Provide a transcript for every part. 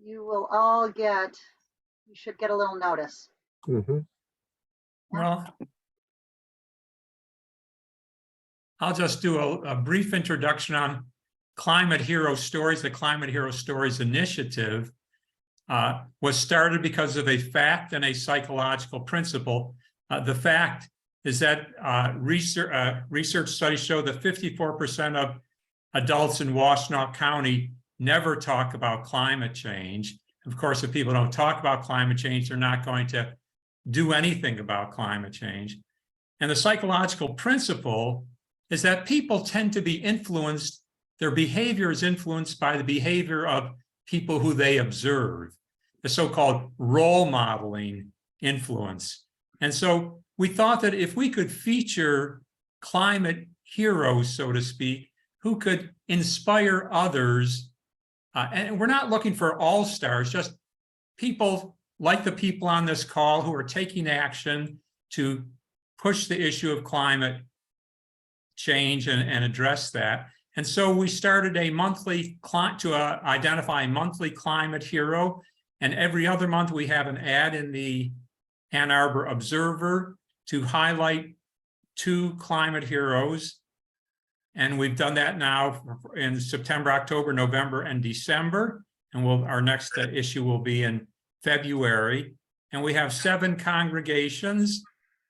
you will all get, you should get a little notice. Mm-hmm. Well, I'll just do a brief introduction on Climate Hero Stories. The Climate Hero Stories initiative was started because of a fact and a psychological principle. The fact is that research studies show that 54% of adults in Washtenaw County never talk about climate change. Of course, if people don't talk about climate change, they're not going to do anything about climate change. And the psychological principle is that people tend to be influenced, their behavior is influenced by the behavior of people who they observe, the so-called role modeling influence. And so we thought that if we could feature climate heroes, so to speak, who could inspire others, and we're not looking for all-stars, just people like the people on this call who are taking action to push the issue of climate change and address that. And so we started a monthly to identify a monthly climate hero. And every other month we have an ad in the Ann Arbor Observer to highlight 2 climate heroes. And we've done that now in September, October, November, and December. And our next issue will be in February. And we have 7 congregations,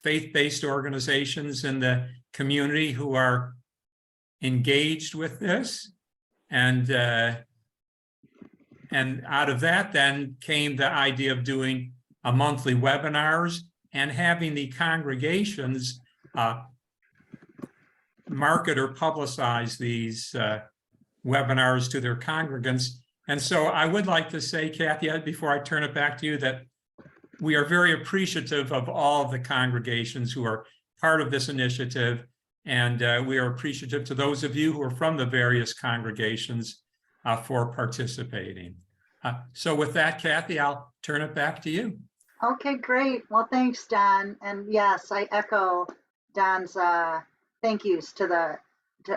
faith-based organizations in the community who are engaged with this. And out of that then came the idea of doing a monthly webinars and having the congregations market or publicize these webinars to their congregants. And so I would like to say, Kathy, before I turn it back to you, that we are very appreciative of all of the congregations who are part of this initiative. And we are appreciative to those of you who are from the various congregations for participating. So with that, Kathy, I'll turn it back to you. Okay, great. Well, thanks, Don. And yes, I echo Don's thank yous to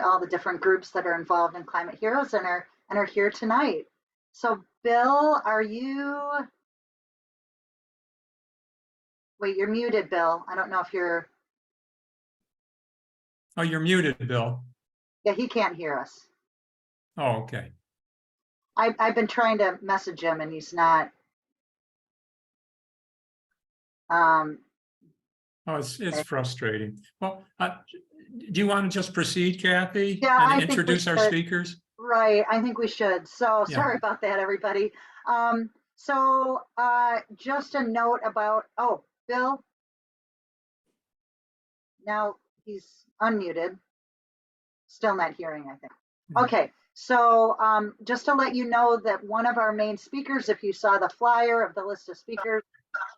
all the different groups that are involved in Climate Heroes and are here tonight. So Bill, are you, wait, you're muted, Bill. I don't know if you're. Oh, you're muted, Bill. Yeah, he can't hear us. Oh, okay. I've been trying to message him and he's not. Oh, it's frustrating. Well, do you want to just proceed, Kathy? Yeah, and introduce our speakers? Right, I think we should. So Yeah. Sorry about that, everybody. Just a note about, oh, Bill. Now he's unmuted. Still not hearing, I think. Okay, so just to let you know that one of our main speakers, if you saw the flyer of the list of speakers,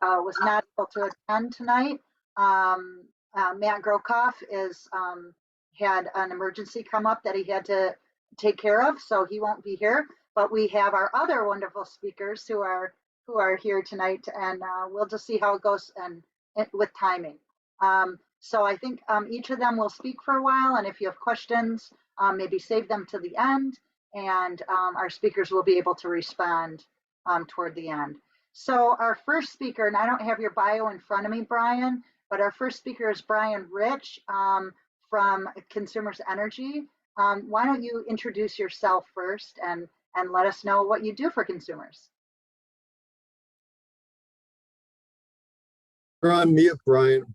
was not able to attend tonight. Matt Grokoff had an emergency come up that he had to take care of, so he won't be here. But we have our other wonderful speakers who are here tonight, and we'll just see how it goes and with timing. So I think each of them will speak for a while, and if you have questions, maybe save them to the end, and our speakers will be able to respond toward the end. So our first speaker, and I don't have your bio in front of me, Brian, but our first speaker is Brian Rich from Consumers Energy. Why don't you introduce yourself first and let us know what you do for consumers? You're on mute, Brian.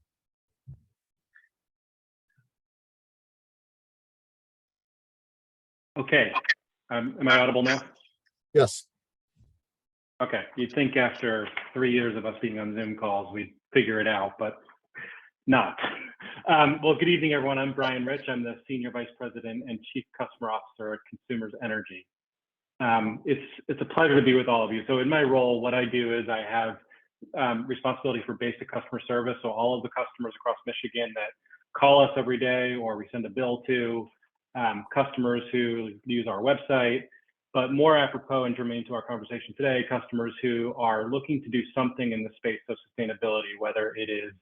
Okay, am I audible now? Yes. Okay, you'd think after 3 years of us being on Zoom calls, we'd figure it out, but not. Well, good evening, everyone. I'm Brian Rich. I'm the Senior Vice President and Chief Customer Officer at Consumers Energy. It's a pleasure to be with all of you. So in my role, what I do is I have responsibility for basic customer service. So all of the customers across Michigan that call us every day or we send a bill to, customers who use our website, but more apropos and germane to our conversation today, customers who are looking to do something in the space of sustainability, whether it is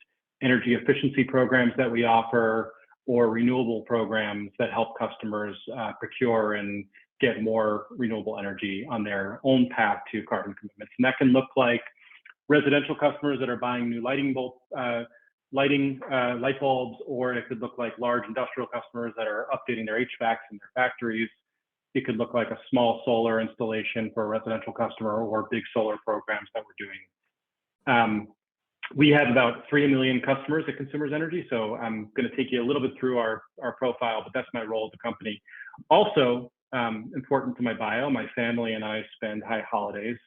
energy efficiency programs that we offer or renewable programs that help customers procure and get more renewable energy on their own path to carbon commitments. And that can look like residential customers that are buying new light bulbs, or it could look like large industrial customers that are updating their HVACs in their factories. It could look like a small solar installation for a residential customer, or big solar programs that we're doing. We have about 3 million customers at Consumers Energy, so I'm going to take you a little bit through our profile, but that's my role at the company. Also, important to my bio, my family and I spend high holidays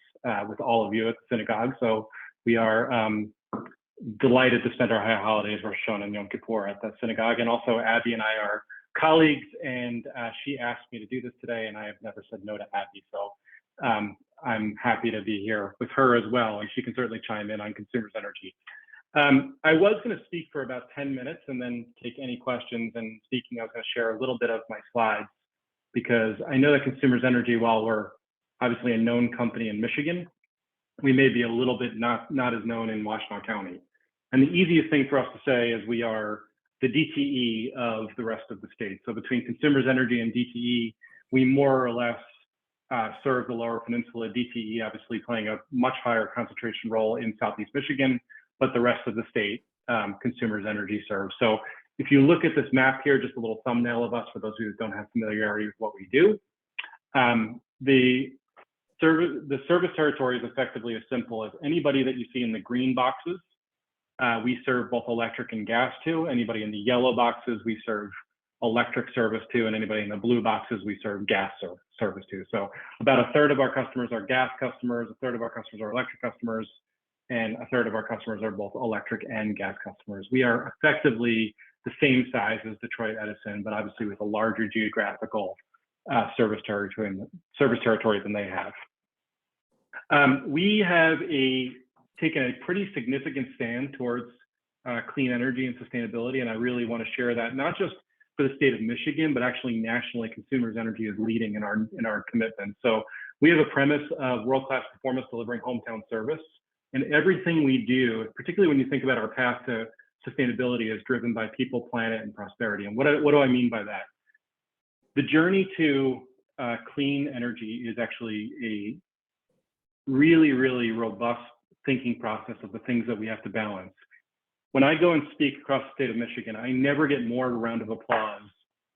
with all of you at the synagogue, so we are delighted to spend our high holidays, Rosh Hashanah and Yom Kippur, at the synagogue. And also, Abby and I are colleagues, and she asked me to do this today, and I have never said no to Abby, so I'm happy to be here with her as well, and she can certainly chime in on Consumers Energy. I was going to speak for about 10 minutes and then take any questions, and speaking, I was going to share a little bit of my slides, because I know that Consumers Energy, while we're obviously a known company in Michigan, we may be a little bit not as known in Washtenaw County. And the easiest thing for us to say is we are the DTE of the rest of the state. So between Consumers Energy and DTE, we more or less serve the Lower Peninsula, DTE obviously playing a much higher concentration role in Southeast Michigan, but the rest of the state, Consumers Energy serves. So if you look at this map here, just a little thumbnail of us for those who don't have familiarity with what we do. The service territory is effectively as simple as anybody that you see in the green boxes, we serve both electric and gas to. Anybody in the yellow boxes, we serve electric service to, and anybody in the blue boxes, we serve gas service to. So about a third of our customers are gas customers, a third of our customers are electric customers, and a third of our customers are both electric and gas customers. We are effectively the same size as Detroit Edison, but obviously with a larger geographical service territory than they have. We have taken a pretty significant stand towards clean energy and sustainability, and I really want to share that, not just for the state of Michigan, but actually nationally. Consumers Energy is leading in our commitment. So we have a premise of world-class performance delivering hometown service, and everything we do, particularly when you think about our path to sustainability, is driven by people, planet, and prosperity. And what do I mean by that? The journey to clean energy is actually a really, really robust thinking process of the things that we have to balance. When I go and speak across the state of Michigan, I never get more round of applause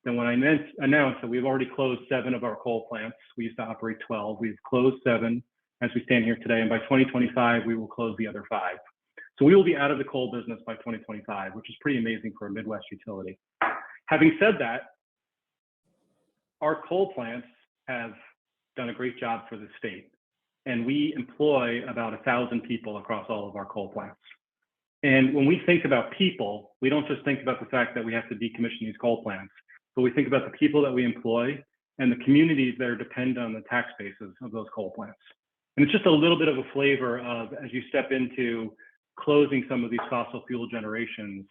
than when I announce that we've already closed 7 of our coal plants. We used to operate 12. We've closed 7 as we stand here today, and by 2025, we will close the other 5. So we will be out of the coal business by 2025, which is pretty amazing for a Midwest utility. Having said that, our coal plants have done a great job for the state, and we employ about 1,000 people across all of our coal plants. And when we think about people, we don't just think about the fact that we have to decommission these coal plants, but we think about the people that we employ and the communities that are dependent on the tax bases of those coal plants. And it's just a little bit of a flavor of, as you step into closing some of these fossil fuel generations,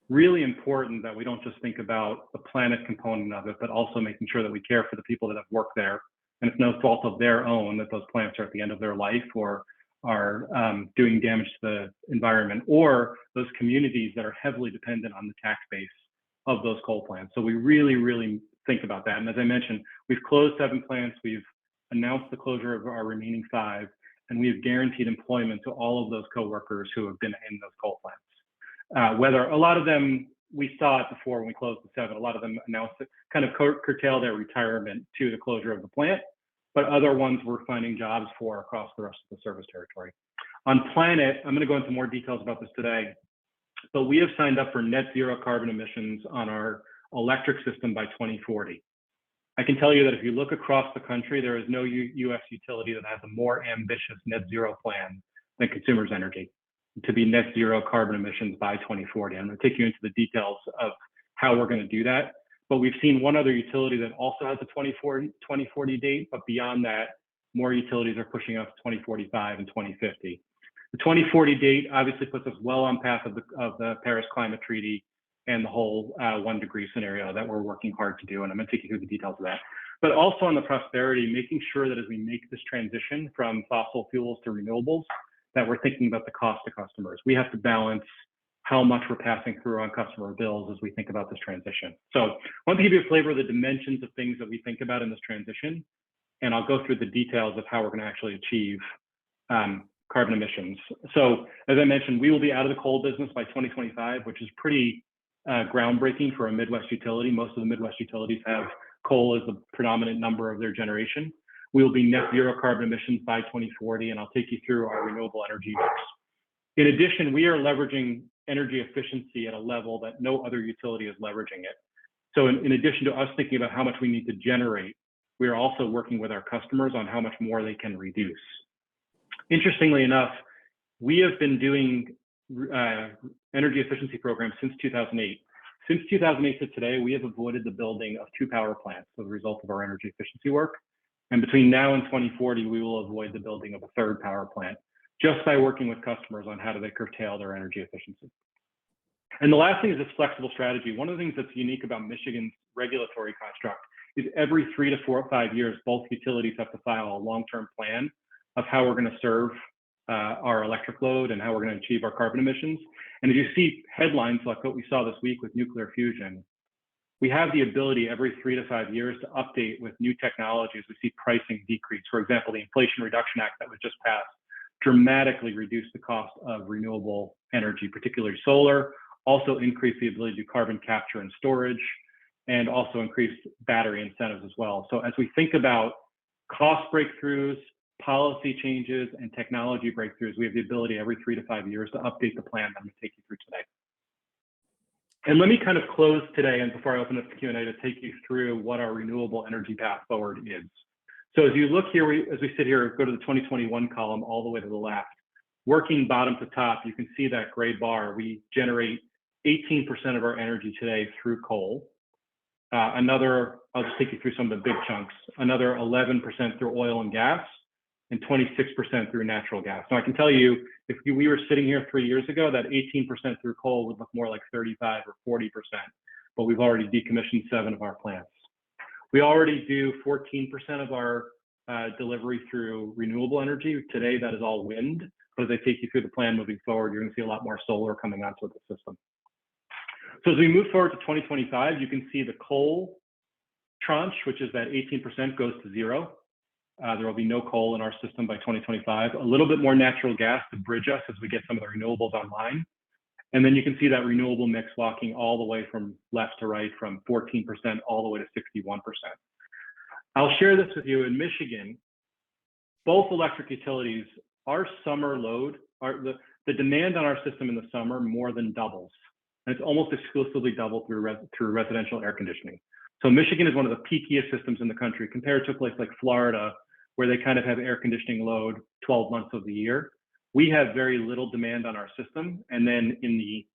really important that we don't just think about the planet component of it, but also making sure that we care for the people that have worked there. And it's no fault of their own that those plants are at the end of their life or are doing damage to the environment, or those communities that are heavily dependent on the tax base of those coal plants. So we really, really think about that. And as I mentioned, we've closed 7 plants, we've announced the closure of our remaining 5, and we have guaranteed employment to all of those coworkers who have been in those coal plants. Whether a lot of them, we saw it before when we closed the 7, a lot of them announced it, kind of curtail their retirement to the closure of the plant, but other ones we're finding jobs for across the rest of the service territory. On planet, I'm going to go into more details about this today, but we have signed up for net zero carbon emissions on our electric system by 2040. I can tell you that if you look across the country, there is no U.S. utility that has a more ambitious net zero plan than Consumers Energy to be net zero carbon emissions by 2040. I'm going to take you into the details of how we're going to do that. But we've seen one other utility that also has a 2040 date, but beyond that, more utilities are pushing up to 2045 and 2050. The 2040 date obviously puts us well on path of the Paris Climate Treaty and the whole 1 degree scenario that we're working hard to do. And I'm going to take you through the details of that. But also on the prosperity, making sure that as we make this transition from fossil fuels to renewables, that we're thinking about the cost to customers. We have to balance how much we're passing through on customer bills as we think about this transition. So I want to give you a flavor of the dimensions of things that we think about in this transition, and I'll go through the details of how we're going to actually achieve carbon emissions. So as I mentioned, we will be out of the coal business by 2025, which is pretty groundbreaking for a Midwest utility. Most of the Midwest utilities have coal as the predominant number of their generation. We will be net zero carbon emissions by 2040, and I'll take you through our renewable energy mix. In addition, we are leveraging energy efficiency at a level that no other utility is leveraging it. So in addition to us thinking about how much we need to generate, we are also working with our customers on how much more they can reduce. Interestingly enough, we have been doing energy efficiency programs since 2008. Since 2008 to today, we have avoided the building of 2 power plants as a result of our energy efficiency work. And between now and 2040, we will avoid the building of a 3rd power plant just by working with customers on how do they curtail their energy efficiency. And the last thing is this flexible strategy. One of the things that's unique about Michigan's regulatory construct is every 3 to 4 or 5 years, both utilities have to file a long-term plan of how we're going to serve our electric load and how we're going to achieve our carbon emissions. And as you see headlines like what we saw this week with nuclear fusion, we have the ability every 3 to 5 years to update with new technologies. We see pricing decrease. For example, the Inflation Reduction Act that was just passed dramatically reduced the cost of renewable energy, particularly solar, also increased the ability to do carbon capture and storage, and also increased battery incentives as well. So as we think about cost breakthroughs, policy changes, and technology breakthroughs, we have the ability every 3 to 5 years to update the plan that I'm going to take you through today. And let me kind of close today, and before I open up the Q&A, to take you through what our renewable energy path forward is. So as you look here, as we sit here, go to the 2021 column all the way to the left, working bottom to top, you can see that gray bar. We generate 18% of our energy today through coal. I'll just take you through some of the big chunks, another 11% through oil and gas, and 26% through natural gas. Now I can tell you, if we were sitting here 3 years ago, that 18% through coal would look more like 35 or 40%, but we've already decommissioned 7 of our plants. We already do 14% of our delivery through renewable energy. Today, that is all wind, but as I take you through the plan moving forward, you're going to see a lot more solar coming onto the system. So as we move forward to 2025, you can see the coal tranche, which is that 18%, goes to 0. There will be no coal in our system by 2025. A little bit more natural gas to bridge us as we get some of the renewables online. And then you can see that renewable mix walking all the way from left to right, from 14% all the way to 61%. I'll share this with you. In Michigan, both electric utilities, our summer load, the demand on our system in the summer more than doubles. And it's almost exclusively doubled through residential air conditioning. So Michigan is one of the peakiest systems in the country compared to a place like Florida, where they kind of have air conditioning load 12 months of the year. We have very little demand on our system. And then in the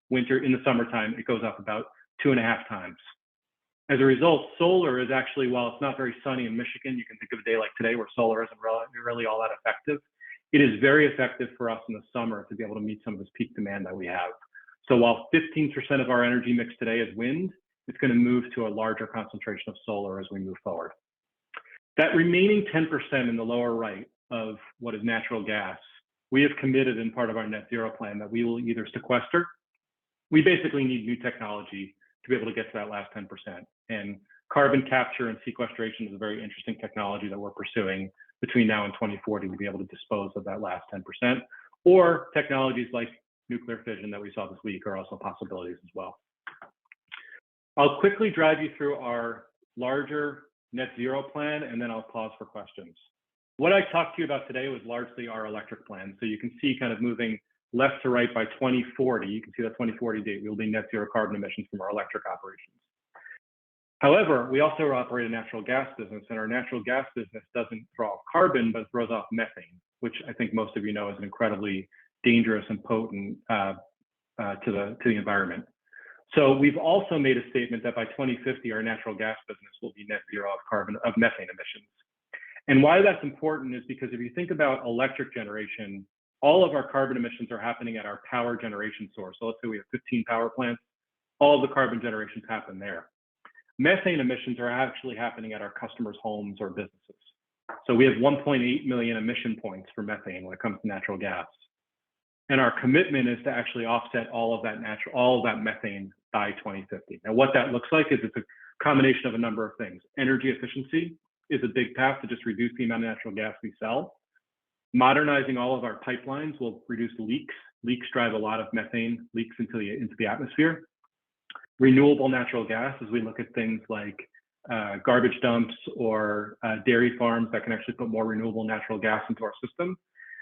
summertime, it goes up about 2.5 times. As a result, solar is actually, while it's not very sunny in Michigan, you can think of a day like today where solar isn't really all that effective. It is very effective for us in the summer to be able to meet some of this peak demand that we have. So while 15% of our energy mix today is wind, it's going to move to a larger concentration of solar as we move forward. That remaining 10% in the lower right of what is natural gas, we have committed in part of our net zero plan that we will either sequester. We basically need new technology to be able to get to that last 10%. And carbon capture and sequestration is a very interesting technology that we're pursuing between now and 2040 to be able to dispose of that last 10%. Or technologies like nuclear fission that we saw this week are also possibilities as well. I'll quickly drive you through our larger net zero plan, and then I'll pause for questions. What I talked to you about today was largely our electric plan. So you can see kind of moving left to right by 2040, you can see that 2040 date, we'll be net zero carbon emissions from our electric operations. However, we also operate a natural gas business, and our natural gas business doesn't throw off carbon, but throws off methane, which I think most of you know is an incredibly dangerous and potent to the environment. So we've also made a statement that by 2050, our natural gas business will be net zero of methane emissions. And why that's important is because if you think about electric generation, all of our carbon emissions are happening at our power generation source. So let's say we have 15 power plants, all of the carbon generations happen there. Methane emissions are actually happening at our customers' homes or businesses. So we have 1.8 million emission points for methane when it comes to natural gas. And our commitment is to actually offset all of that methane by 2050. Now, what that looks like is it's a combination of a number of things. Energy efficiency is a big path to just reduce the amount of natural gas we sell. Modernizing all of our pipelines will reduce leaks. Leaks drive a lot of methane leaks into the atmosphere. Renewable natural gas, as we look at things like garbage dumps or dairy farms that can actually put more renewable natural gas into our system.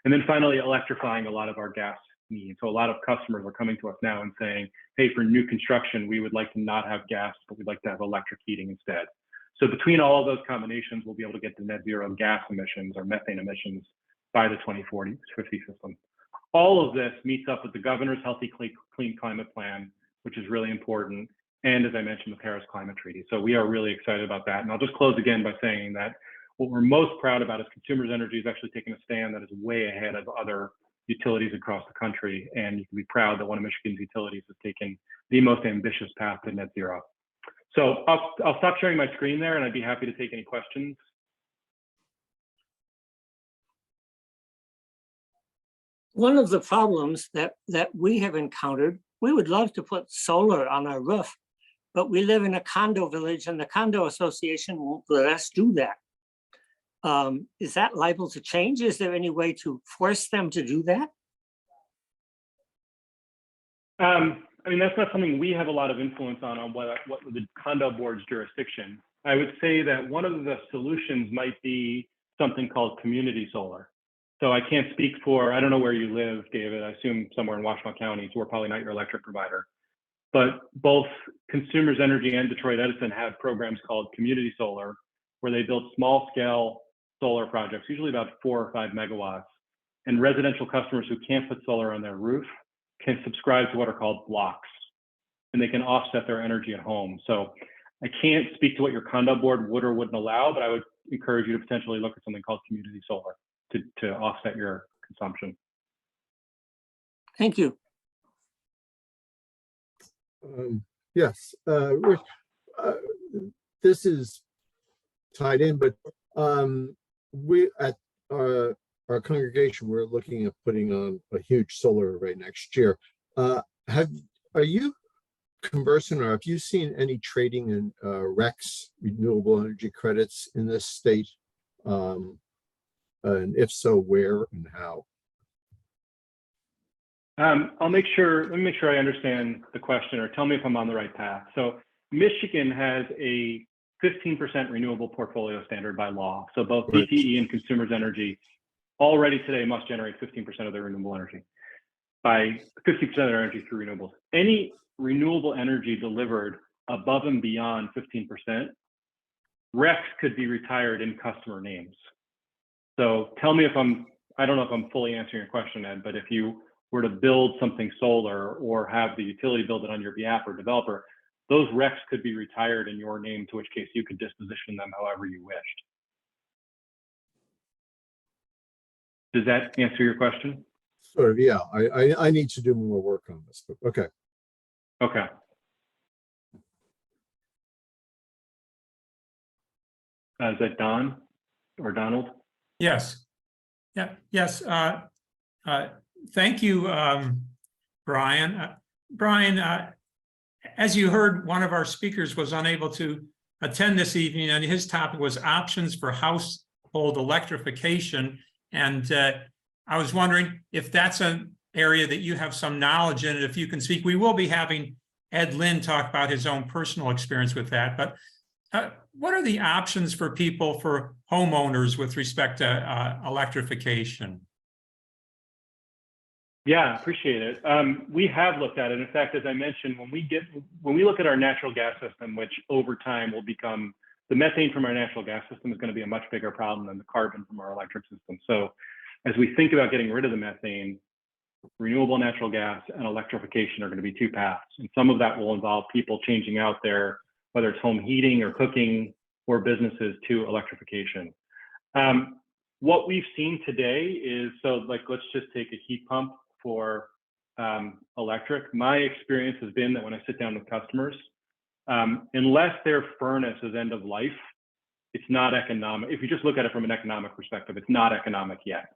And then finally, electrifying a lot of our gas needs. So a lot of customers are coming to us now and saying, hey, for new construction, we would like to not have gas, but we'd like to have electric heating instead. So between all of those combinations, we'll be able to get to net zero gas emissions or methane emissions by the 2040 system. All of this meets up with the governor's Healthy Clean Climate Plan, which is really important. And as I mentioned, the Paris Climate Treaty. So we are really excited about that. And I'll just close again by saying that what we're most proud about is Consumers Energy is actually taking a stand that is way ahead of other utilities across the country. And you can be proud that one of Michigan's utilities has taken the most ambitious path to net zero. So I'll stop sharing my screen there, and I'd be happy to take any questions. One of the problems that we have encountered, we would love to put solar on our roof, but we live in a condo village and the condo association won't let us do that. Is that liable to change? Is there any way to force them to do that? I mean, that's not something we have a lot of influence on what the condo board's jurisdiction. I would say that one of the solutions might be something called community solar. So I can't speak for, I don't know where you live, David. I assume somewhere in Washtenaw County, so we're probably not your electric provider. But both Consumers Energy and Detroit Edison have programs called community solar, where they build small scale solar projects, usually about 4 or 5 megawatts. And residential customers who can't put solar on their roof can subscribe to what are called blocks, and they can offset their energy at home. So I can't speak to what your condo board would or wouldn't allow, but I would encourage you to potentially look at something called community solar to offset your consumption. Thank you. Yes, Rich, this is tied in, but we at our congregation, we're looking at putting on a huge solar array next year. Are you conversing, or have you seen any trading in RECs, renewable energy credits, in this state? And if so, where and how? Let me make sure I understand the question, or tell me if I'm on the right path. So Michigan has a 15% renewable portfolio standard by law. So both DTE and Consumers Energy already today must generate 15% of their renewable energy, by 50% of their energy through renewables. Any renewable energy delivered above and beyond 15%, RECs could be retired in customer names. So tell me if I don't know if I'm fully answering your question, Ed, but if you were to build something solar or have the utility build it on your behalf or developer, those RECs could be retired in your name, to which case you could disposition them however you wished. Does that answer your question? Sort of, yeah. I need to do more work on this, but okay. Okay. Is that Don or Donald? Yes. Yeah. Yes. Thank you, Brian. Brian, as you heard, one of our speakers was unable to attend this evening, and his topic was options for household electrification. And I was wondering if that's an area that you have some knowledge in, and if you can speak. We will be having Ed Lynn talk about his own personal experience with that. But what are the options for people, for homeowners, with respect to electrification? Yeah, appreciate it. We have looked at it. In fact, as I mentioned, when we look at our natural gas system, which over time will become, the methane from our natural gas system is going to be a much bigger problem than the carbon from our electric system. So as we think about getting rid of the methane, renewable natural gas and electrification are going to be two paths. And some of that will involve people changing out their, whether it's home heating or cooking or businesses, to electrification. What we've seen today is, so like, let's just take a heat pump for electric. My experience has been that when I sit down with customers, unless their furnace is end of life, it's not economic. If you just look at it from an economic perspective, it's not economic yet.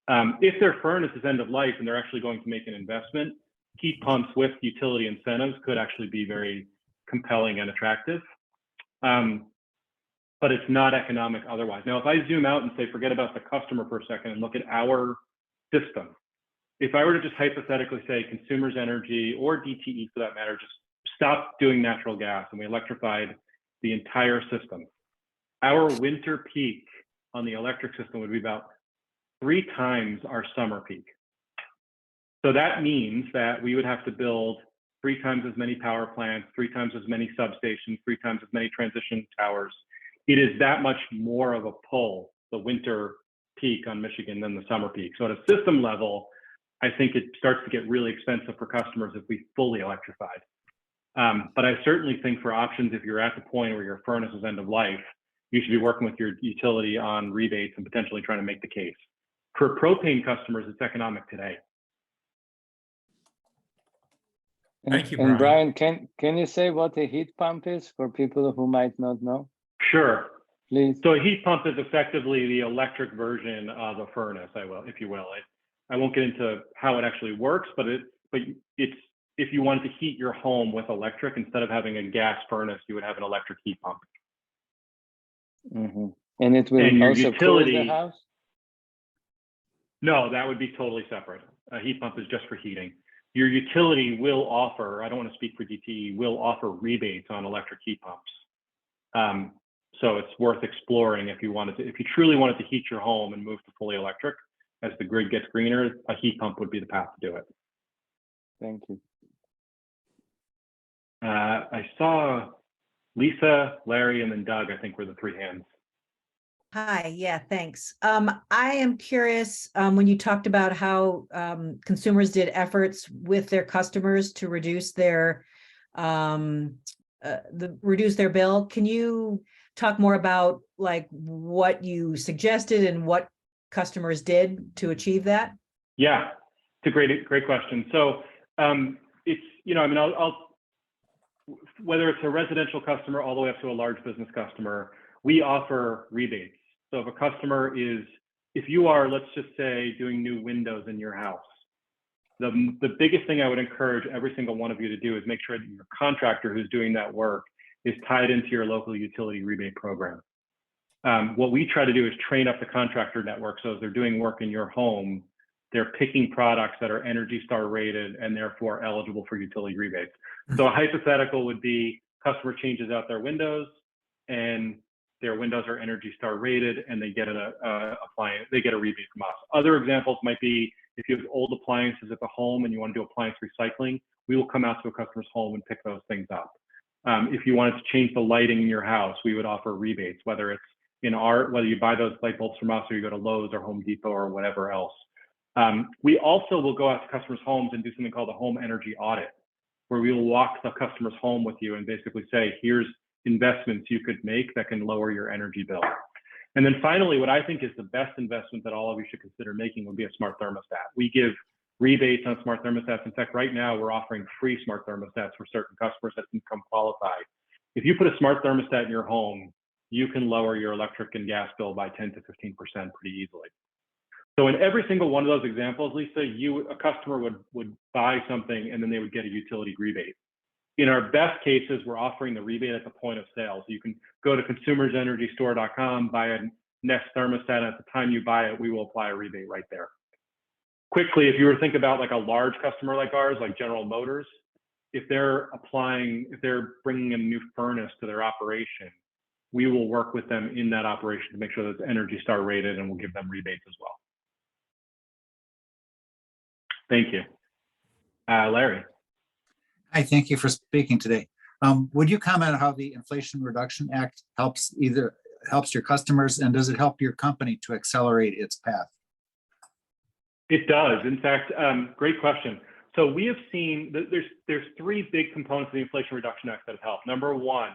If their furnace is end of life and they're actually going to make an investment, heat pumps with utility incentives could actually be very compelling and attractive. But it's not economic otherwise. Now, if I zoom out and say, forget about the customer for a second and look at our system, if I were to just hypothetically say consumers energy or DTE for that matter, just stop doing natural gas and we electrified the entire system, our winter peak on the electric system would be about 3 times our summer peak. So that means that we would have to build 3 times as many power plants, 3 times as many substations, 3 times as many transmission towers. It is that much more of a pull, the winter peak on Michigan than the summer peak. So at a system level, I think it starts to get really expensive for customers if we fully electrified. But I certainly think for options, if you're at the point where your furnace is end of life, you should be working with your utility on rebates and potentially trying to make the case. For propane customers, it's economic today. Thank you, And Brian. Brian, can you say what a heat pump is for people who might not know? Sure. Please. So a heat pump is effectively the electric version of a furnace, if you will. I won't get into how it actually works, but it's if you wanted to heat your home with electric, instead of having a gas furnace, you would have an electric heat pump. Mm-hmm. And it will And your also utility, cool the house? No, that would be totally separate. A heat pump is just for heating. Your utility will offer, I don't want to speak for DTE, will offer rebates on electric heat pumps. So it's worth exploring if you truly wanted to heat your home and move to fully electric. As the grid gets greener, a heat pump would be the path to do it. Thank you. I saw Lisa, Larry, and then Doug, I think were the 3 hands. Hi, yeah, thanks. I am curious, when you talked about how consumers did efforts with their customers to reduce their bill. Can you talk more about like what you suggested and what customers did to achieve that? Yeah, it's a great question. So it's, whether it's a residential customer all the way up to a large business customer, we offer rebates. So if a customer if you are, let's just say, doing new windows in your house, the biggest thing I would encourage every single one of you to do is make sure that your contractor who's doing that work is tied into your local utility rebate program. What we try to do is train up the contractor network so as they're doing work in your home, they're picking products that are Energy Star rated and therefore eligible for utility rebates. So a hypothetical would be customer changes out their windows and their windows are Energy Star rated and they get a rebate from us. Other examples might be if you have old appliances at the home and you want to do appliance recycling, we will come out to a customer's home and pick those things up. If you wanted to change the lighting in your house, we would offer rebates, whether it's whether you buy those light bulbs from us or you go to Lowe's or Home Depot or whatever else. We also will go out to customers' homes and do something called a home energy audit, where we will walk the customer's home with you and basically say, here's investments you could make that can lower your energy bill. And then finally, what I think is the best investment that all of you should consider making would be a smart thermostat. We give rebates on smart thermostats. In fact, right now we're offering free smart thermostats for certain customers that can come qualify. If you put a smart thermostat in your home, you can lower your electric and gas bill by 10 to 15% pretty easily. So in every single one of those examples, Lisa, a customer would buy something and then they would get a utility rebate. In our best cases, we're offering the rebate at the point of sale. So you can go to consumersenergystore.com, buy a Nest thermostat, and at the time you buy it, we will apply a rebate right there. Quickly, if you were to think about like a large customer like ours, like General Motors, if they're bringing a new furnace to their operation, we will work with them in that operation to make sure that it's Energy Star rated, and we'll give them rebates as well. Thank you. Larry. Hi, thank you for speaking today. Would you comment on how the Inflation Reduction Act helps your customers, and does it help your company to accelerate its path? It does. In fact, great question. So we have seen that there's 3 big components of the Inflation Reduction Act that have helped. Number one,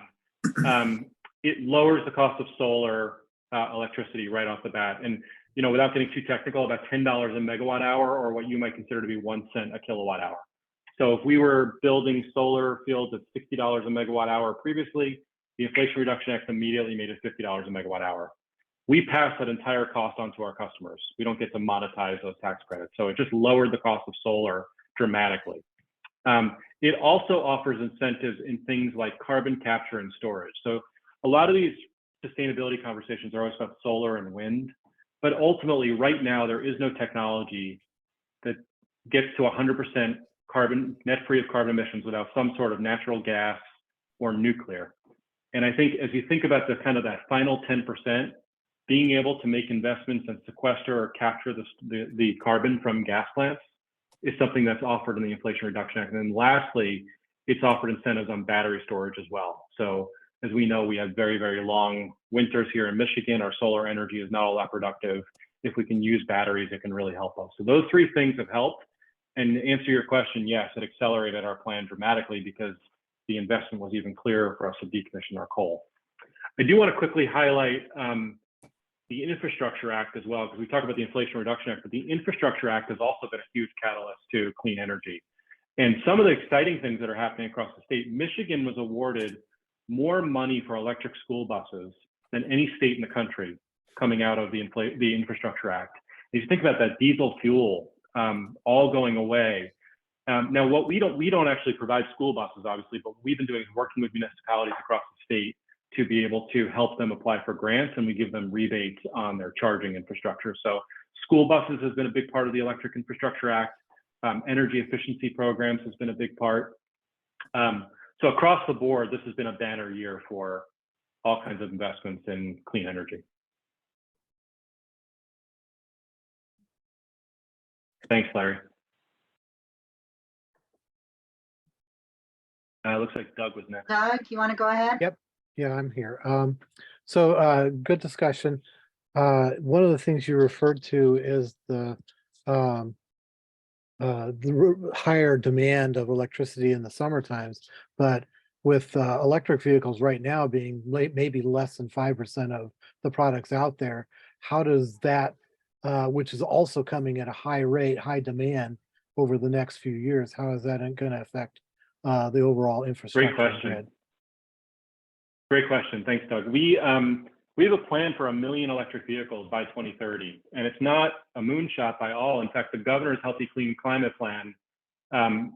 it lowers the cost of solar electricity right off the bat. And without getting too technical, about $10 a megawatt hour, or what you might consider to be 1 cent a kilowatt hour. So if we were building solar fields at $60 a megawatt hour previously, the Inflation Reduction Act immediately made it $50 a megawatt hour. we pass that entire cost on to our customers. We don't get to monetize those tax credits. So it just lowered the cost of solar dramatically. It also offers incentives in things like carbon capture and storage. So a lot of these sustainability conversations are always about solar and wind, but ultimately right now there is no technology that gets to 100% carbon, net free of carbon emissions without some sort of natural gas or nuclear. And I think as you think about the kind of that final 10%, being able to make investments and sequester or capture the carbon from gas plants is something that's offered in the Inflation Reduction Act. And then lastly, it's offered incentives on battery storage as well. So as we know, we have very, very long winters here in Michigan. Our solar energy is not all that productive. If we can use batteries, it can really help us. So those three things have helped. And to answer your question, yes, it accelerated our plan dramatically because the investment was even clearer for us to decommission our coal. I do want to quickly highlight the Infrastructure Act as well, because we talk about the Inflation Reduction Act, but the Infrastructure Act has also been a huge catalyst to clean energy. And some of the exciting things that are happening across the state, Michigan was awarded more money for electric school buses than any state in the country coming out of the Infrastructure Act. If you think about that diesel fuel all going away. Now, what we don't actually provide school buses, obviously, but what we've been doing is working with municipalities across the state to be able to help them apply for grants, and we give them rebates on their charging infrastructure. So school buses has been a big part of the Electric Infrastructure Act. Energy efficiency programs has been a big part. So across the board, this has been a banner year for all kinds of investments in clean energy. Thanks, Larry. Looks like Doug was next. Doug, you want to go ahead? Yep. Yeah, I'm here. Good discussion. One of the things you referred to is the higher demand of electricity in the summer times, but with electric vehicles right now being maybe less than 5% of the products out there, how does that, which is also coming at a high rate, high demand over the next few years, how is that going to affect the overall infrastructure? Great question. Great question. Thanks, Doug. We have a plan for 1 million electric vehicles by 2030, and it's not a moonshot by all. In fact, the governor's Healthy Clean Climate Plan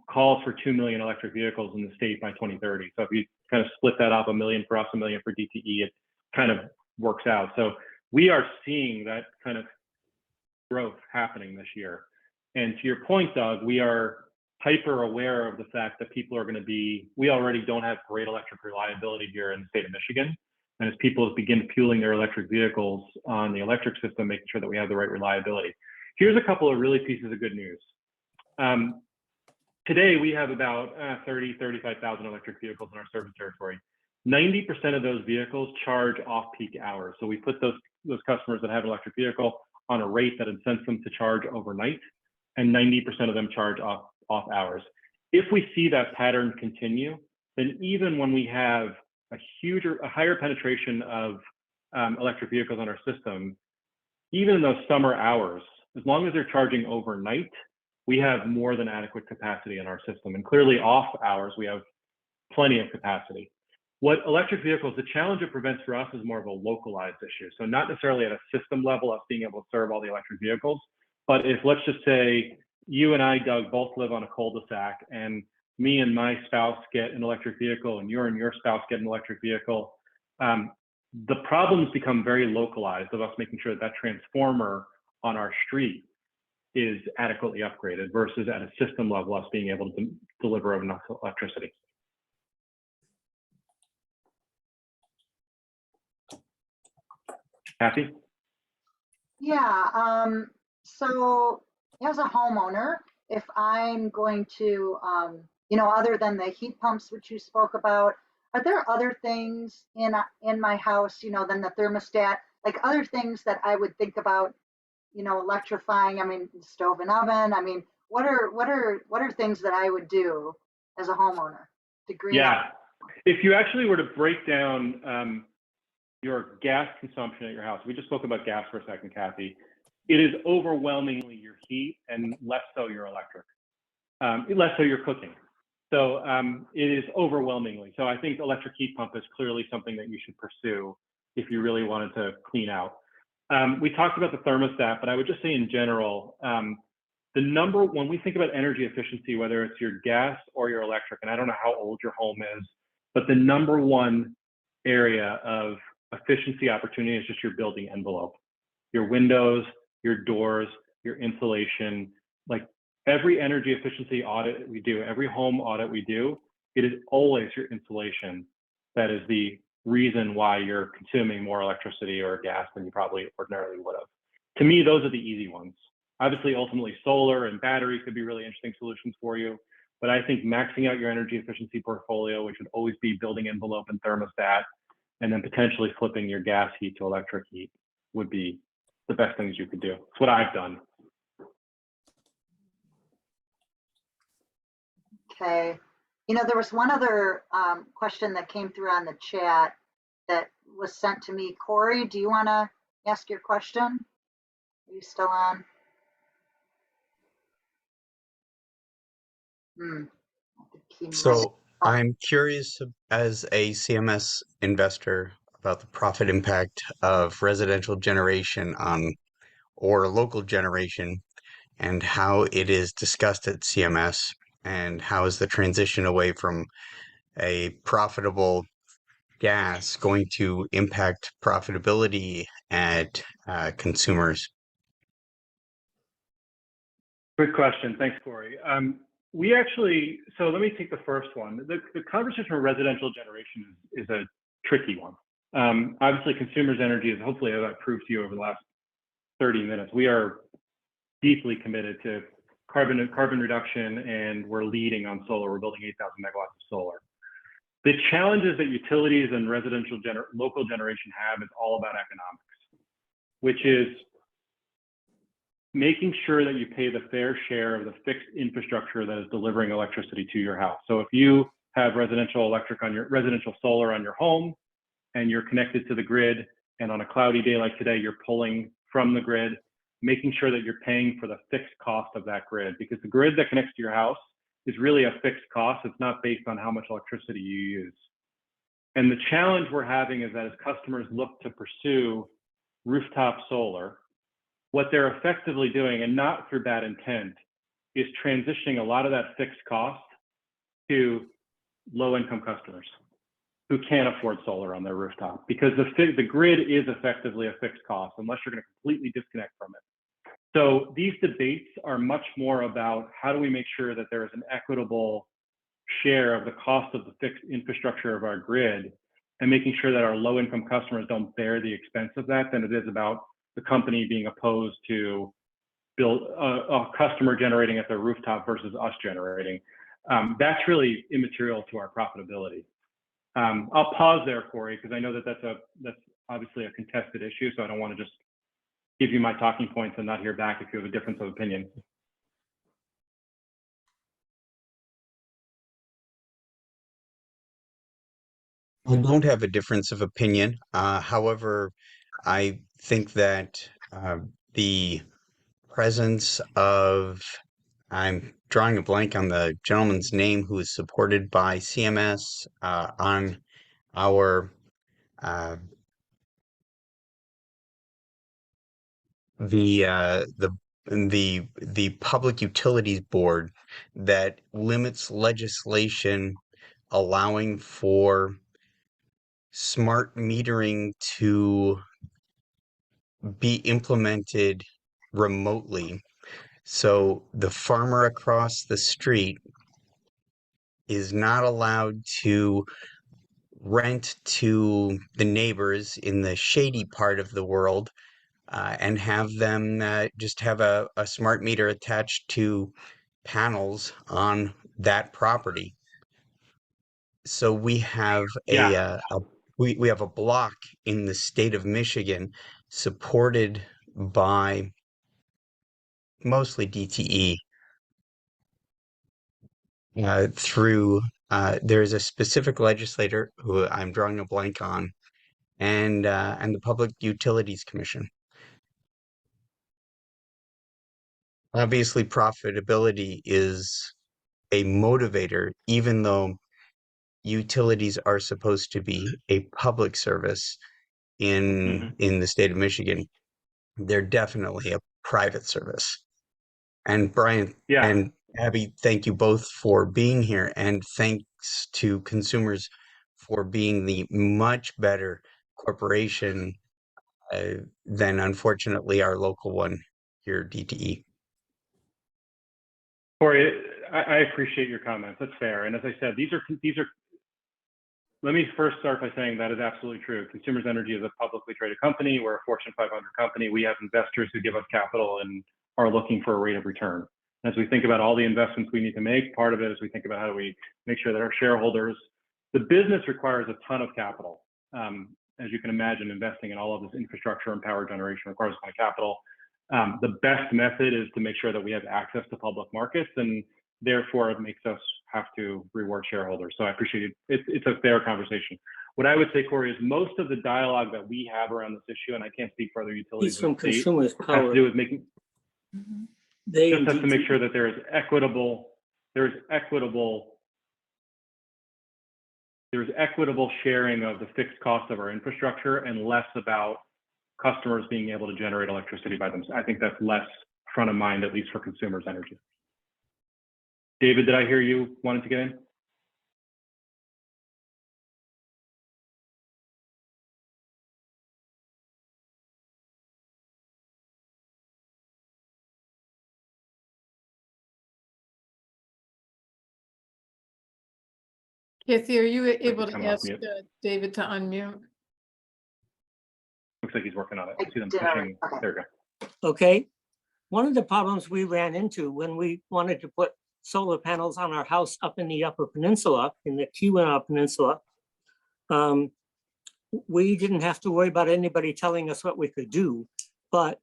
calls for 2 million electric vehicles in the state by 2030. So if you kind of split that up, 1 million for us, 1 million for DTE, it kind of works out. So we are seeing that kind of growth happening this year. And to your point, Doug, we are hyper aware of the fact that people are going to be, we already don't have great electric reliability here in the state of Michigan. And as people begin fueling their electric vehicles on the electric system, making sure that we have the right reliability. Here's a couple of really pieces of good news. Today, we have about 35,000 electric vehicles in our service territory. 90% of those vehicles charge off-peak hours. So we put those customers that have an electric vehicle on a rate that incents them to charge overnight, and 90% of them charge off hours. If we see that pattern continue, then even when we have a higher penetration of electric vehicles on our system, even in those summer hours, as long as they're charging overnight, we have more than adequate capacity in our system. And clearly off hours, we have plenty of capacity. What electric vehicles, the challenge it presents for us is more of a localized issue. So not necessarily at a system level, us being able to serve all the electric vehicles, but if, let's just say, you and I, Doug, both live on a cul-de-sac, and me and my spouse get an electric vehicle, and your spouse get an electric vehicle, the problems become very localized of us making sure that that transformer on our street is adequately upgraded versus at a system level, us being able to deliver enough electricity. Kathy? Yeah, so as a homeowner, if I'm going to, other than the heat pumps, which you spoke about, are there other things in my house, than the thermostat, like other things that I would think about, electrifying? I mean, stove and oven. I mean, what are things that I would do as a homeowner to green up? If you actually were to break down your gas consumption at your house, we just spoke about gas for a second, Kathy. It is overwhelmingly your heat and less so your electric, less so your cooking. So it is overwhelmingly. So I think electric heat pump is clearly something that you should pursue if you really wanted to clean out. We talked about the thermostat, but I would just say in general, when we think about energy efficiency, whether it's your gas or your electric, and I don't know how old your home is, but the number one area of efficiency opportunity is just your building envelope, your windows, your doors, your insulation. Like every energy efficiency audit we do, every home audit we do, it is always your insulation that is the reason why you're consuming more electricity or gas than you probably ordinarily would have. To me, those are the easy ones. Obviously, ultimately, solar and battery could be really interesting solutions for you. But I think maxing out your energy efficiency portfolio, which would always be building envelope and thermostat, and then potentially flipping your gas heat to electric heat would be the best things you could do. It's what I've done. Okay. You know, there was one other question that came through on the chat that was sent to me. Corey, do you want to ask your question? Are you still on? So I'm curious as a CMS investor about the profit impact of residential generation on or local generation and how it is discussed at CMS and how is the transition away from a profitable gas going to impact profitability at consumers? Good question. Thanks, Corey. So let me take the first one. The conversation of residential generation is a tricky one. Obviously, consumers' energy is, hopefully, as I've proved to you over the last 30 minutes, we are deeply committed to carbon reduction, and we're leading on solar. We're building 8,000 megawatts of solar. The challenges that utilities and residential local generation have is all about economics, which is making sure that you pay the fair share of the fixed infrastructure that is delivering electricity to your house. So if you have residential solar on your home and you're connected to the grid, and on a cloudy day like today, you're pulling from the grid, making sure that you're paying for the fixed cost of that grid, because the grid that connects to your house is really a fixed cost. It's not based on how much electricity you use. And the challenge we're having is that as customers look to pursue rooftop solar, what they're effectively doing, and not through bad intent, is transitioning a lot of that fixed cost to low-income customers who can't afford solar on their rooftop, because the grid is effectively a fixed cost unless you're going to completely disconnect from it. So these debates are much more about how do we make sure that there is an equitable share of the cost of the fixed infrastructure of our grid, and making sure that our low-income customers don't bear the expense of that, than it is about the company being opposed to build a customer generating at their rooftop versus us generating. That's really immaterial to our profitability. I'll pause there, Corey, because I know that that's obviously a contested issue, so I don't want to just give you my talking points and not hear back if you have a difference of opinion. I don't have a difference of opinion. However, I think that the presence of, I'm drawing a blank on the gentleman's name who is supported by CMS on our the Public Utilities Board that limits legislation allowing for smart metering to be implemented remotely. So the farmer across the street is not allowed to rent to the neighbors in the shady part of the world and have them just have a smart meter attached to panels on that property. So we have we have a block in the state of Michigan supported by mostly DTE through there's a specific legislator who I'm drawing a blank on, and the Public Utilities Commission. Obviously, profitability is a motivator, even though utilities are supposed to be a public service in the state of Michigan. they're definitely a private service. And Brian Yeah. and Abby, thank you both for being here, and thanks to consumers for being the much better corporation than, unfortunately, our local one here, DTE. Corey, I appreciate your comments. That's fair. And as I said, these are. Let me first start by saying that is absolutely true. Consumers Energy is a publicly traded company. We're a Fortune 500 company. We have investors who give us capital and are looking for a rate of return. As we think about all the investments we need to make, part of it is we think about how do we make sure that our shareholders, the business requires a ton of capital. As you can imagine, investing in all of this infrastructure and power generation requires a ton of capital. The best method is to make sure that we have access to public markets, and therefore it makes us have to reward shareholders. So I appreciate it. It's a fair conversation. What I would say, Corey, is most of the dialogue that we have around this issue, and I can't speak for other utilities, He's from in the state, Consumers has Power. to do with making, They just has to make DTE. sure that there is equitable sharing of the fixed cost of our infrastructure and less about customers being able to generate electricity by themselves. I think that's less front of mind, at least for Consumers Energy. David, did I hear you wanted to get in? Kathy, are you able to come off ask mute. David to unmute? Looks like he's working on it. I I see them did. pushing. Okay. There we go. Okay. One of the problems we ran into when we wanted to put solar panels on our house up in the Upper Peninsula, in the Keweenaw Peninsula, we didn't have to worry about anybody telling us what we could do, but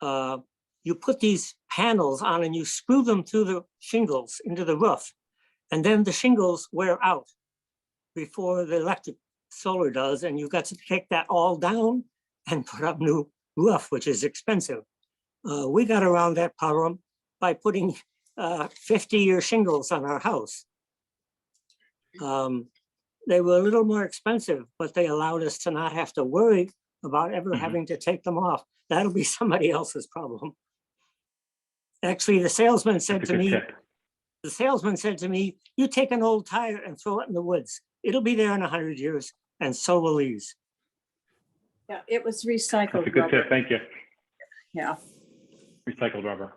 you put these panels on and you screw them through the shingles into the roof, and then the shingles wear out before the electric solar does, and you've got to take that all down and put up new roof, which is expensive. We got around that problem by putting 50-year shingles on our house. They were a little more expensive, but they allowed us to not have to worry about ever having to take them off. That'll be somebody else's problem. Actually, the salesman said That's a to good me, tip. you take an old tire and throw it in the woods. It'll be there in 100 years, and so will these. Yeah, it was recycled That's a good rubber. tip. Thank you. Yeah. Recycled rubber.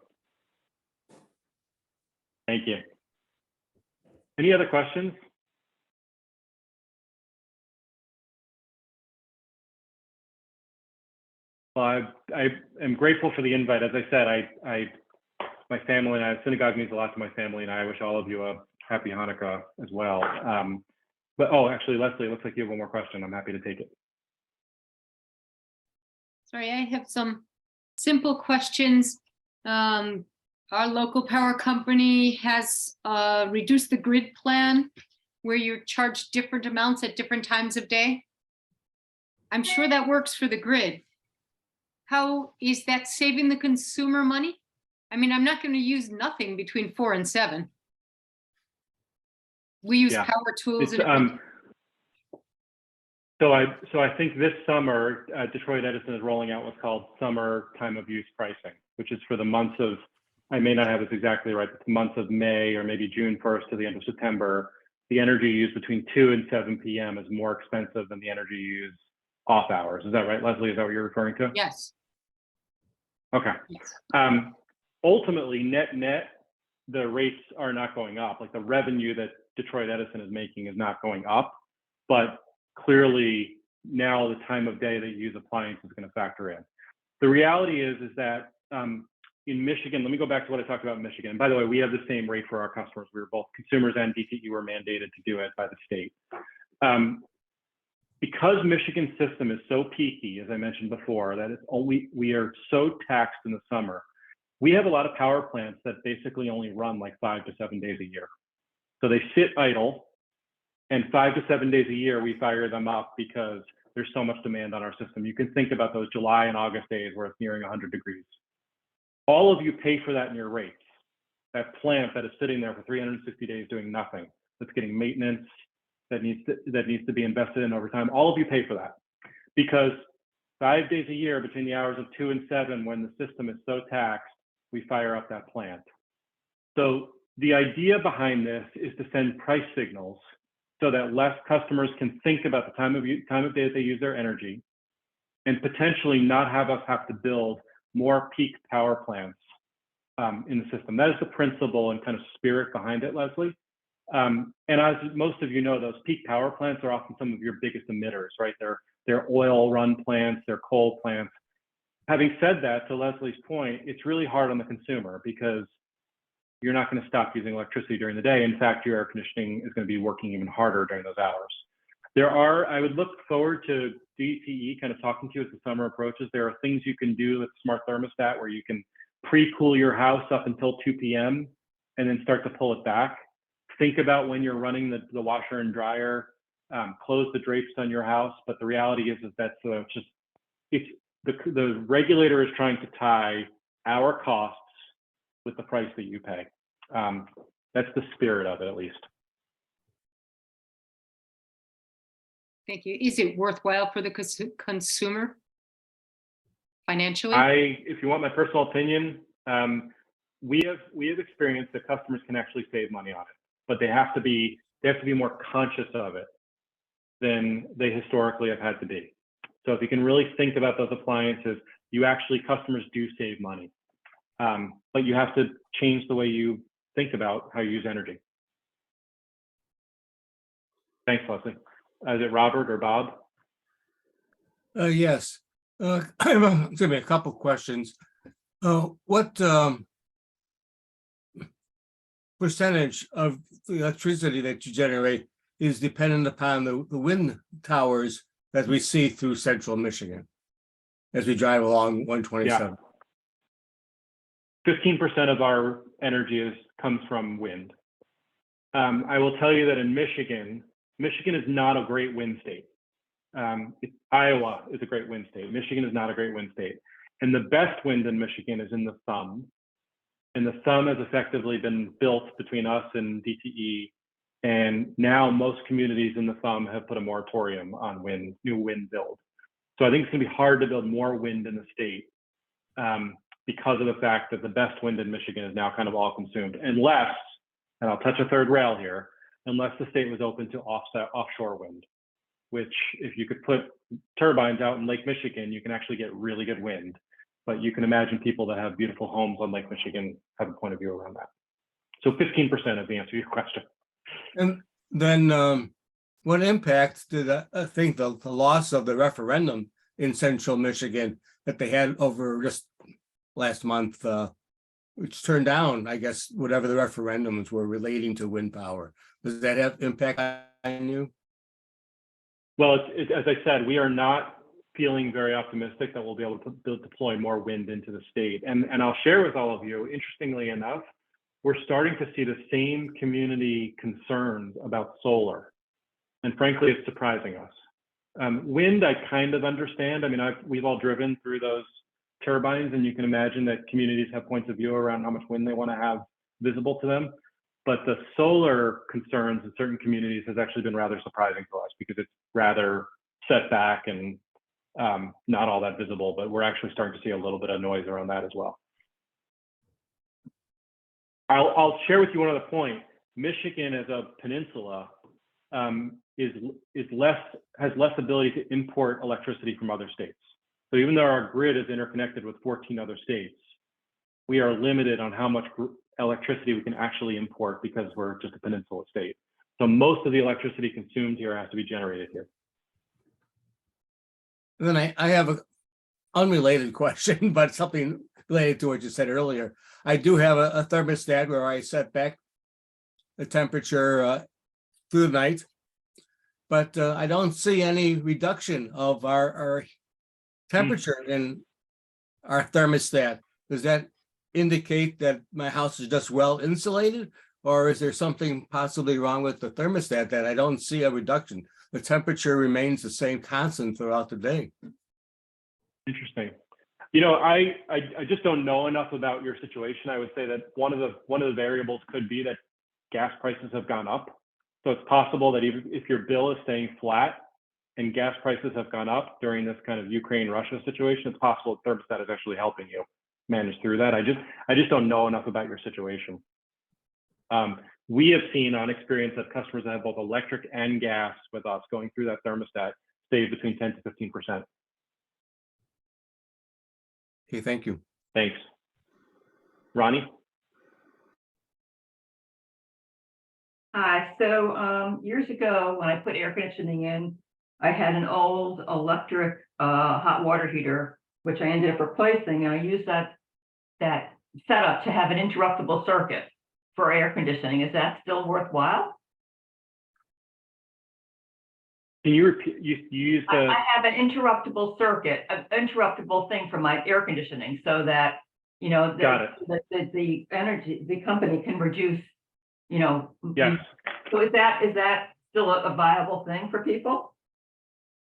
Thank you. Any other questions? Well, I am grateful for the invite. As I said, my family and I, synagogue means a lot to my family, and I wish all of you a happy Hanukkah as well. But actually, Leslie, it looks like you have one more question. I'm happy to take it. Sorry, I have some simple questions. Our local power company has reduced the grid plan where you're charged different amounts at different times of day. I'm sure that works for the grid. How is that saving the consumer money? I mean, I'm not going to use nothing between 4 and 7. We use power tools. So I think this summer, Detroit Edison is rolling out what's called summer time of use pricing, which is for the months of, I may not have this exactly right, but the months of May or maybe June 1st to the end of September, the energy used between 2 and 7 p.m. is more expensive than the energy used off hours. Is that right, Leslie? Is that what you're referring to? Yes. Okay. Yes. Ultimately, net, the rates are not going up. Like the revenue that Detroit Edison is making is not going up, but clearly now the time of day that you use appliances is going to factor in. The reality is that in Michigan, let me go back to what I talked about in Michigan. And by the way, we have the same rate for our customers. We were both consumers and DTE were mandated to do it by the state. Because Michigan's system is so peaky, as I mentioned before, that we are so taxed in the summer. We have a lot of power plants that basically only run like 5 to 7 days a year. So they sit idle, and 5 to 7 days a year, we fire them up because there's so much demand on our system. You can think about those July and August days where it's nearing 100 degrees. All of you pay for that in your rates. That plant that is sitting there for 360 days doing nothing, that's getting maintenance, that needs to be invested in over time, all of you pay for that because 5 days a year between the hours of 2 and 7, when the system is so taxed, we fire up that plant. So the idea behind this is to send price signals so that less customers can think about the time of day that they use their energy, and potentially not have us have to build more peak power plants in the system. That is the principle and kind of spirit behind it, Leslie. And as most of you know, those peak power plants are often some of your biggest emitters, right? They're oil-run plants, they're coal plants. Having said that, to Leslie's point, it's really hard on the consumer because you're not going to stop using electricity during the day. In fact, your air conditioning is going to be working even harder during those hours. I would look forward to DTE kind of talking to you as the summer approaches. There are things you can do with smart thermostat where you can pre-cool your house up until 2 p.m. and then start to pull it back. Think about when you're running the washer and dryer, close the drapes on your house. But the reality is that the regulator is trying to tie our costs with the price that you pay. That's the spirit of it, at least. Thank you. Is it worthwhile for the consumer financially? If you want my personal opinion, we have experienced that customers can actually save money on it, but they have to be more conscious of it than they historically have had to be. So if you can really think about those appliances, customers do save money, but you have to change the way you think about how you use energy. Thanks, Leslie. Is it Robert or Bob? Yes. I have a couple questions. What percentage of the electricity that you generate is dependent upon the wind towers that we see through central Michigan as we drive along 127? Yeah. 15% of our energy comes from wind. I will tell you that in Michigan is not a great wind state. Iowa is a great wind state. Michigan is not a great wind state. And the best wind in Michigan is in the thumb. And the thumb has effectively been built between us and DTE. And now most communities in the thumb have put a moratorium on new wind build. So I think it's gonna be hard to build more wind in the state because of the fact that the best wind in Michigan is now kind of all consumed, unless, and I'll touch a third rail here, unless the state was open to offshore wind, which if you could put turbines out in Lake Michigan, you can actually get really good wind. But you can imagine people that have beautiful homes on Lake Michigan have a point of view around that. So 15% is the answer to your question. And then what impact did I think the loss of the referendum in central Michigan that they had over just last month, which turned down, I guess, whatever the referendums were relating to wind power? Does that have impact on you? Well, as I said, we are not feeling very optimistic that we'll be able to deploy more wind into the state. And I'll share with all of you, interestingly enough, we're starting to see the same community concerns about solar. And frankly, it's surprising us. Wind, I kind of understand. I mean, we've all driven through those turbines, and you can imagine that communities have points of view around how much wind they want to have visible to them. But the solar concerns in certain communities has actually been rather surprising to us because it's rather set back and not all that visible, but we're actually starting to see a little bit of noise around that as well. I'll share with you one other point. Michigan as a peninsula has less ability to import electricity from other states. So even though our grid is interconnected with 14 other states, we are limited on how much electricity we can actually import because we're just a peninsula state. So most of the electricity consumed here has to be generated here. And then I have an unrelated question, but something related to what you said earlier. I do have a thermostat where I set back the temperature through the night, but I don't see any reduction of our temperature in our thermostat. Does that indicate that my house is just well insulated, or is there something possibly wrong with the thermostat that I don't see a reduction? The temperature remains the same constant throughout the day. Interesting. You know, I just don't know enough about your situation. I would say that one of the variables could be that gas prices have gone up. So it's possible that even if your bill is staying flat, and gas prices have gone up during this kind of Ukraine-Russia situation, it's possible the thermostat is actually helping you manage through that. I just don't know enough about your situation. We have seen on experience that customers that have both electric and gas with us going through that thermostat save between 10 to 15%. Okay, thank you. Thanks. Ronnie? Hi, so years ago, when I put air conditioning in, I had an old electric hot water heater, which I ended up replacing, and I used that setup to have an interruptible circuit for air conditioning. Is that still worthwhile? Can you repeat, you used the... I have an interruptible circuit, an interruptible thing for my air conditioning, so that, you know, the energy, the company can reduce, you know. Yes. So is that still a viable thing for people?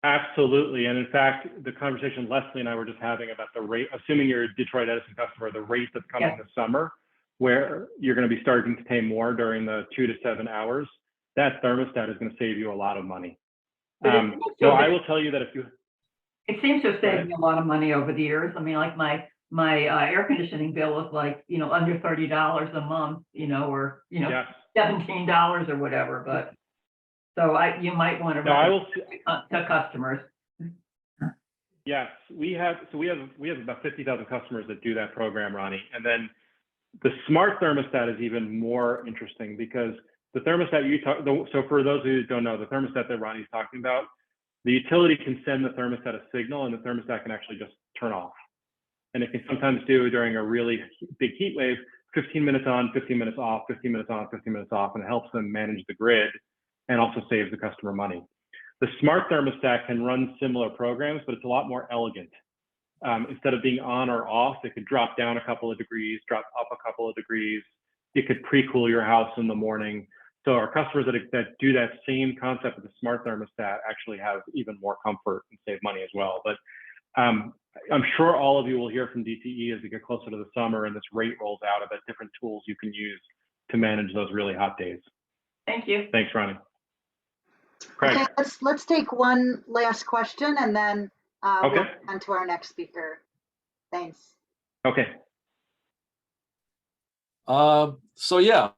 Absolutely. And in fact, the conversation Leslie and I were just having about the rate, assuming you're a Detroit Edison customer, the rate that's coming this summer, where you're going to be starting to pay more during the 2 to 7 hours, that thermostat is going to save you a lot of money. So I will tell you that if you... It seems to have saved me a lot of money over the years. I mean, like my air conditioning bill was like, you know, under $30 a month, you know, or, you know, $17 or whatever, but so you might want to to customers. Yes, we have about 50,000 customers that do that program, Ronnie. And then the smart thermostat is even more interesting because the thermostat so for those who don't know, the thermostat that Ronnie's talking about, the utility can send the thermostat a signal and the thermostat can actually just turn off. And it can sometimes do during a really big heat wave, 15 minutes on, 15 minutes off, 15 minutes on, 15 minutes off, and it helps them manage the grid and also saves the customer money. The smart thermostat can run similar programs, but it's a lot more elegant. Instead of being on or off, it could drop down a couple of degrees, drop up a couple of degrees. It could pre-cool your house in the morning. So our customers that do that same concept with the smart thermostat actually have even more comfort and save money as well. But I'm sure all of you will hear from DTE as we get closer to the summer and this rate rolls out about different tools you can use to manage those really hot days. Thank you. Thanks, Ronnie. Craig. Okay, let's take one last question and then we'll go on to our next speaker. Thanks. Okay. So yeah,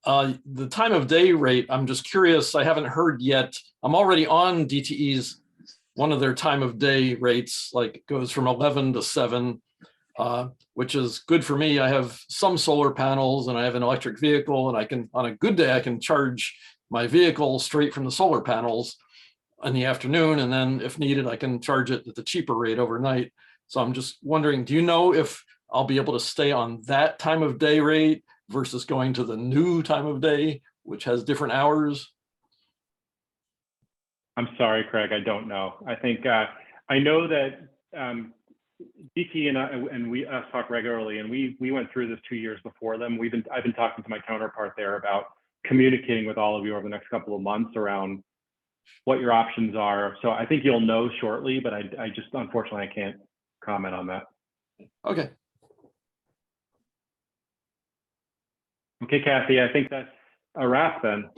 the time of day rate, I'm just curious, I haven't heard yet. I'm already on DTE's, one of their time of day rates, like goes from 11 to 7, which is good for me. I have some solar panels and I have an electric vehicle, and I can, on a good day, I can charge my vehicle straight from the solar panels in the afternoon. And then if needed, I can charge it at the cheaper rate overnight. So I'm just wondering, do you know if I'll be able to stay on that time of day rate versus going to the new time of day, which has different hours? I'm sorry, Craig, I don't know. I think, I know that DT and we talk regularly, and we went through this 2 years before them. I've been talking to my counterpart there about communicating with all of you over the next couple of months around what your options are. So I think you'll know shortly, but I just, unfortunately, I can't comment on that. Okay. Okay, Kathy, I think that's a wrap then.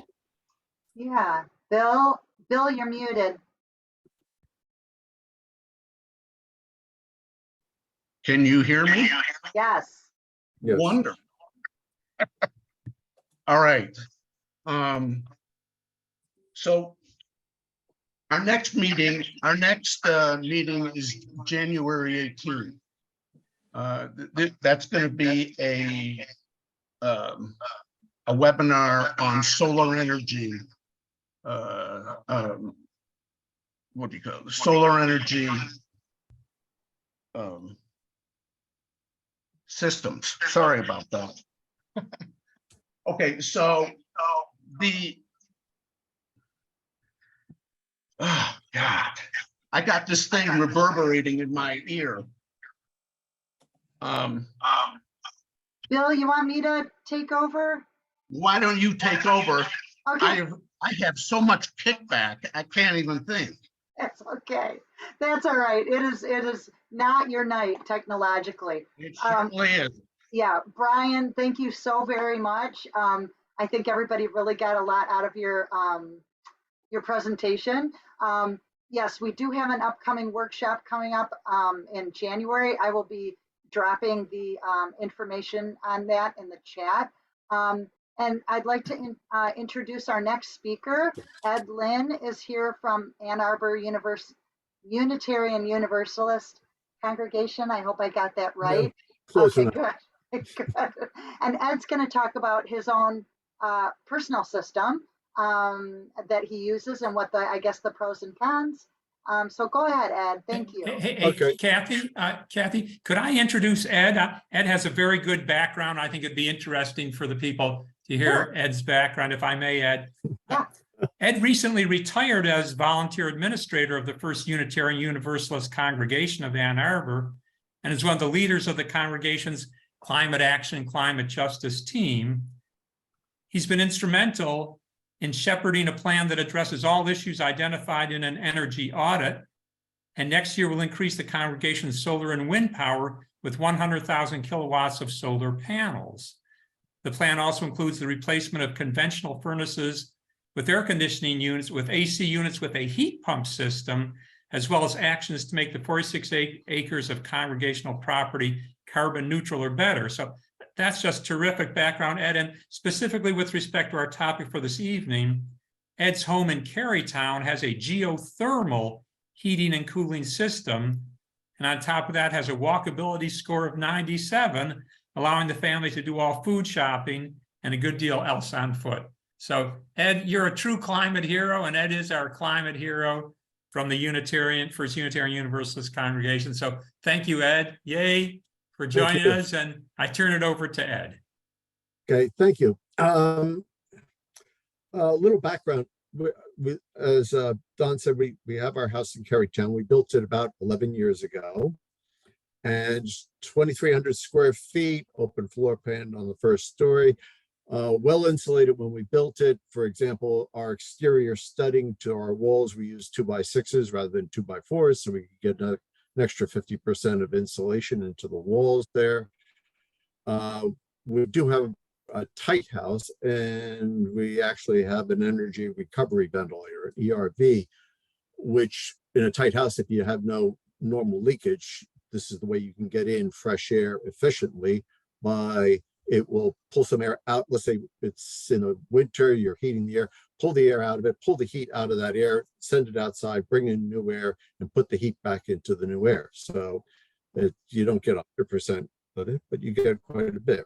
Yeah, Bill, you're muted. Can you hear me? Yes. Wonderful. All right. So our next meeting is January 18th. That's going to be a webinar on solar energy. What do you call it? Solar energy systems. Sorry about that. Okay, so oh God, I got this thing reverberating in my ear. Bill, you want me to take over? Why don't you take over? Okay. I have so much kickback, I can't even think. That's okay. That's all right. It is not your night technologically. It certainly is. Yeah, Brian, thank you so very much. I think everybody really got a lot out of your presentation. yes, we do have an upcoming workshop coming up in January. I will be dropping the information on that in the chat. And I'd like to introduce our next speaker. Ed Lynn is here from Ann Arbor Unitarian Universalist congregation. I hope I got that right. Close Okay, enough. good. Good. And Ed's going to talk about his own personal system that he uses and what I guess the pros and cons. So go ahead, Ed. Thank you. Hey, Okay. Kathy, could I introduce Ed? Ed has a very good background. I think it'd be interesting for the people to hear Ed's background, if I may, Ed. Yeah. Ed recently retired as volunteer administrator of the First Unitarian Universalist congregation of Ann Arbor and is one of the leaders of the congregation's climate action and climate justice team. He's been instrumental in shepherding a plan that addresses all issues identified in an energy audit. And next year will increase the congregation's solar and wind power with 100,000 kilowatts of solar panels. The plan also includes the replacement of conventional furnaces with air conditioning units, with AC units with a heat pump system, as well as actions to make the 46 acres of congregational property carbon neutral or better. So that's just terrific background, Ed. And specifically with respect to our topic for this evening, Ed's home in Carytown has a geothermal heating and cooling system. And on top of that has a walkability score of 97, allowing the family to do all food shopping and a good deal else on foot. So Ed, you're a true climate hero, and Ed is our climate hero from the First Unitarian Universalist congregation. So thank you, Ed. Yay for joining us. And I turn it over to Ed. Okay, thank you. A little background. As Don said, we have our house in Carytown. We built it about 11 years ago, and 2,300 square feet, open floor plan on the first story. Well insulated when we built it. For example, our exterior studding to our walls, we use 2x6s rather than 2x4s, so we can get an extra 50% of insulation into the walls there. We do have a tight house, and we actually have an energy recovery ventilator, an ERV, which in a tight house, if you have no normal leakage, this is the way you can get in fresh air efficiently. It will pull some air out. Let's say it's in a winter, you're heating the air, pull the air out of it, pull the heat out of that air, send it outside, bring in new air, and put the heat back into the new air. So you don't get 100% of it, but you get quite a bit.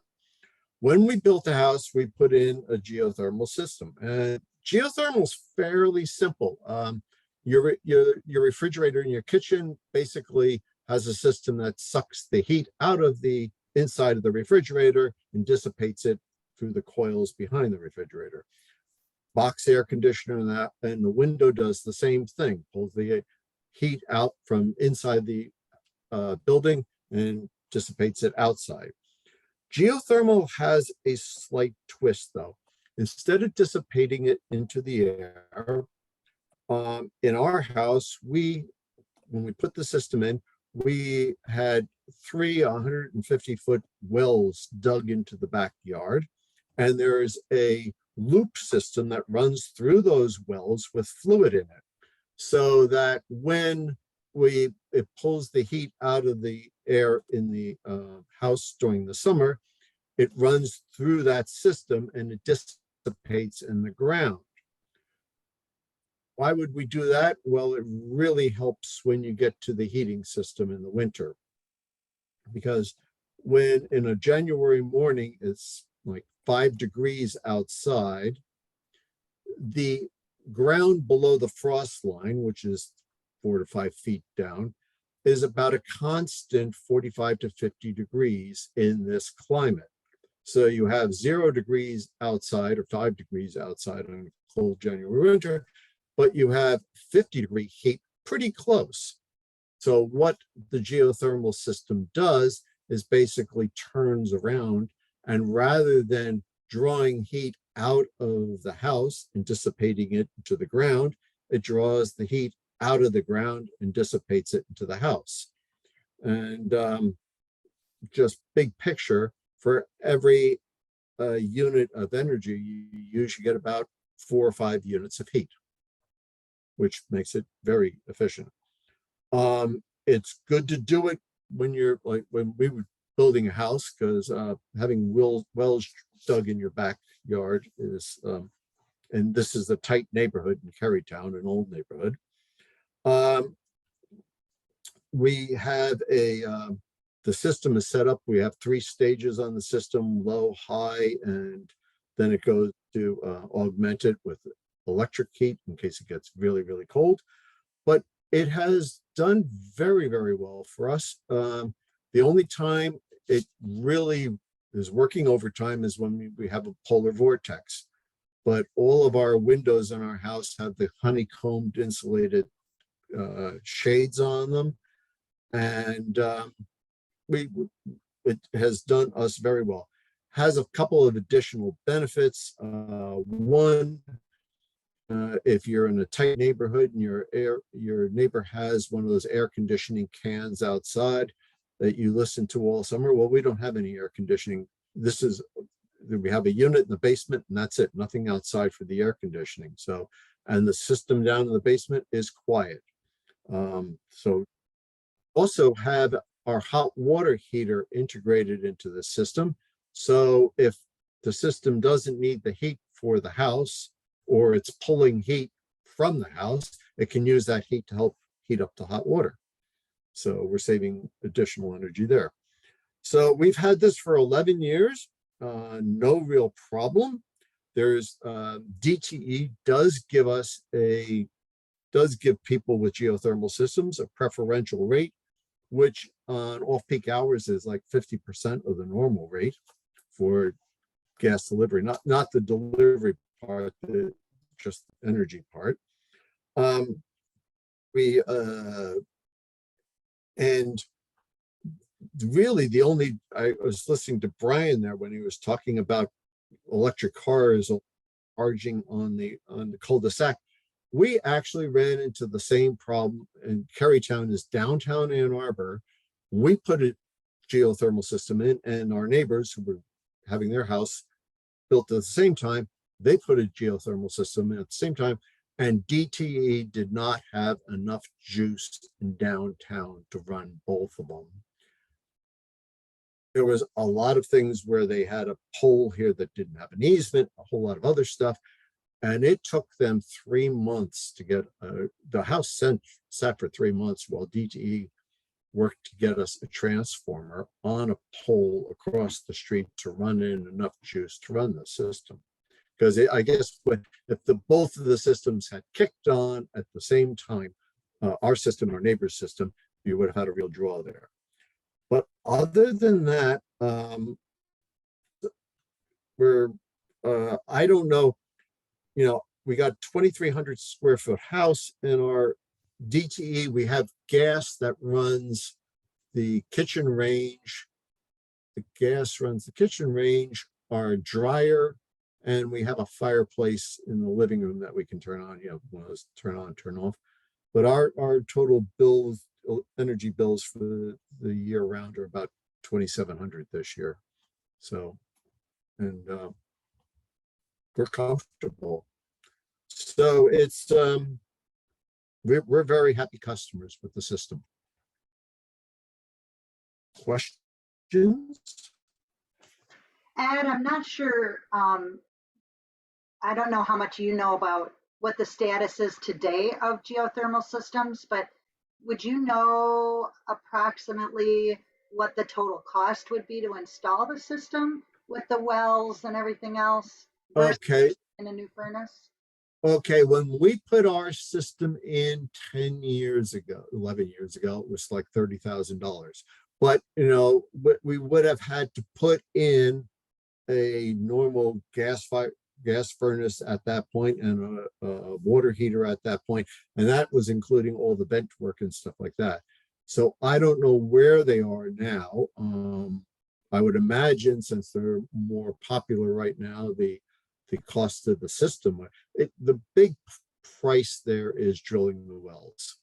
When we built the house, we put in a geothermal system, and geothermal is fairly simple. Your refrigerator in your kitchen basically has a system that sucks the heat out of the inside of the refrigerator and dissipates it through the coils behind the refrigerator. Box air conditioner and the window does the same thing, pulls the heat out from inside the building and dissipates it outside. Geothermal has a slight twist though. Instead of dissipating it into the air, in our house, when we put the system in, we had 3 150-foot wells dug into the backyard, and there's a loop system that runs through those wells with fluid in it, so that when it pulls the heat out of the air in the house during the summer, it runs through that system and it dissipates in the ground. Why would we do that? Well, it really helps when you get to the heating system in the winter, because when in a January morning, it's like 5 degrees outside, the ground below the frost line, which is 4 to 5 feet down, is about a constant 45 to 50 degrees in this climate. So you have 0 degrees outside or 5 degrees outside on a cold January winter, but you have 50-degree heat pretty close. So what the geothermal system does is basically turns around, and rather than drawing heat out of the house and dissipating it into the ground, it draws the heat out of the ground and dissipates it into the house. And just big picture, for every unit of energy you use, you get about 4 or 5 units of heat. which makes it very efficient. It's good to do it when you're like, when we were building a house, because having wells dug in your backyard is, and this is a tight neighborhood in Carytown, an old neighborhood. We have the system is set up. We have 3 stages on the system: low, high, and then it goes to augmented with electric heat in case it gets really, really cold. But it has done very, very well for us. The only time it really is working overtime is when we have a polar vortex. But all of our windows in our house have the honeycombed insulated shades on them. And it has done us very well. Has a couple of additional benefits. One, if you're in a tight neighborhood and your neighbor has one of those air conditioning cans outside that you listen to all summer. Well, we don't have any air conditioning. We have a unit in the basement and that's it. Nothing outside for the air conditioning. So, and the system down in the basement is quiet. So also have our hot water heater integrated into the system. So if the system doesn't need the heat for the house, or it's pulling heat from the house, it can use that heat to help heat up the hot water. So we're saving additional energy there. So we've had this for 11 years, no real problem. There's DTE does give people with geothermal systems a preferential rate, which on off-peak hours is like 50% of the normal rate for gas delivery, not the delivery part, just the energy part. And really I was listening to Brian there when he was talking about electric cars charging on the cul-de-sac. We actually ran into the same problem, and Carytown is downtown Ann Arbor. We put a geothermal system in, and our neighbors who were having their house built at the same time, they put a geothermal system in at the same time, and DTE did not have enough juice in downtown to run both of them. There was a lot of things where they had a pole here that didn't have an easement, a whole lot of other stuff. And it took them 3 months to get the house sat for 3 months while DTE worked to get us a transformer on a pole across the street to run in enough juice to run the system. Because I guess if both of the systems had kicked on at the same time, our system, our neighbor's system, you would have had a real draw there. But other than that, I don't know, we got 2,300 square foot house in our DTE. We have gas that runs the kitchen range. The gas runs the kitchen range, our dryer, and we have a fireplace in the living room that we can turn on, one of those turn on, turn off. But our total bills, energy bills for the year round are about 2,700 this year. So, and we're comfortable. So it's, we're very happy customers with the system. Questions? Ed, I'm not sure, I don't know how much you know about what the status is today of geothermal systems, but would you know approximately what the total cost would be to install the system with the wells and everything else? Okay. In a new furnace? Okay, when we put our system in 10 years ago, 11 years ago, it was like $30,000. But, we would have had to put in a normal gas furnace at that point and a water heater at that point. And that was including all the vent work and stuff like that. So I don't know where they are now. I would imagine, since they're more popular right now, the cost of the system, the big price there is drilling the wells.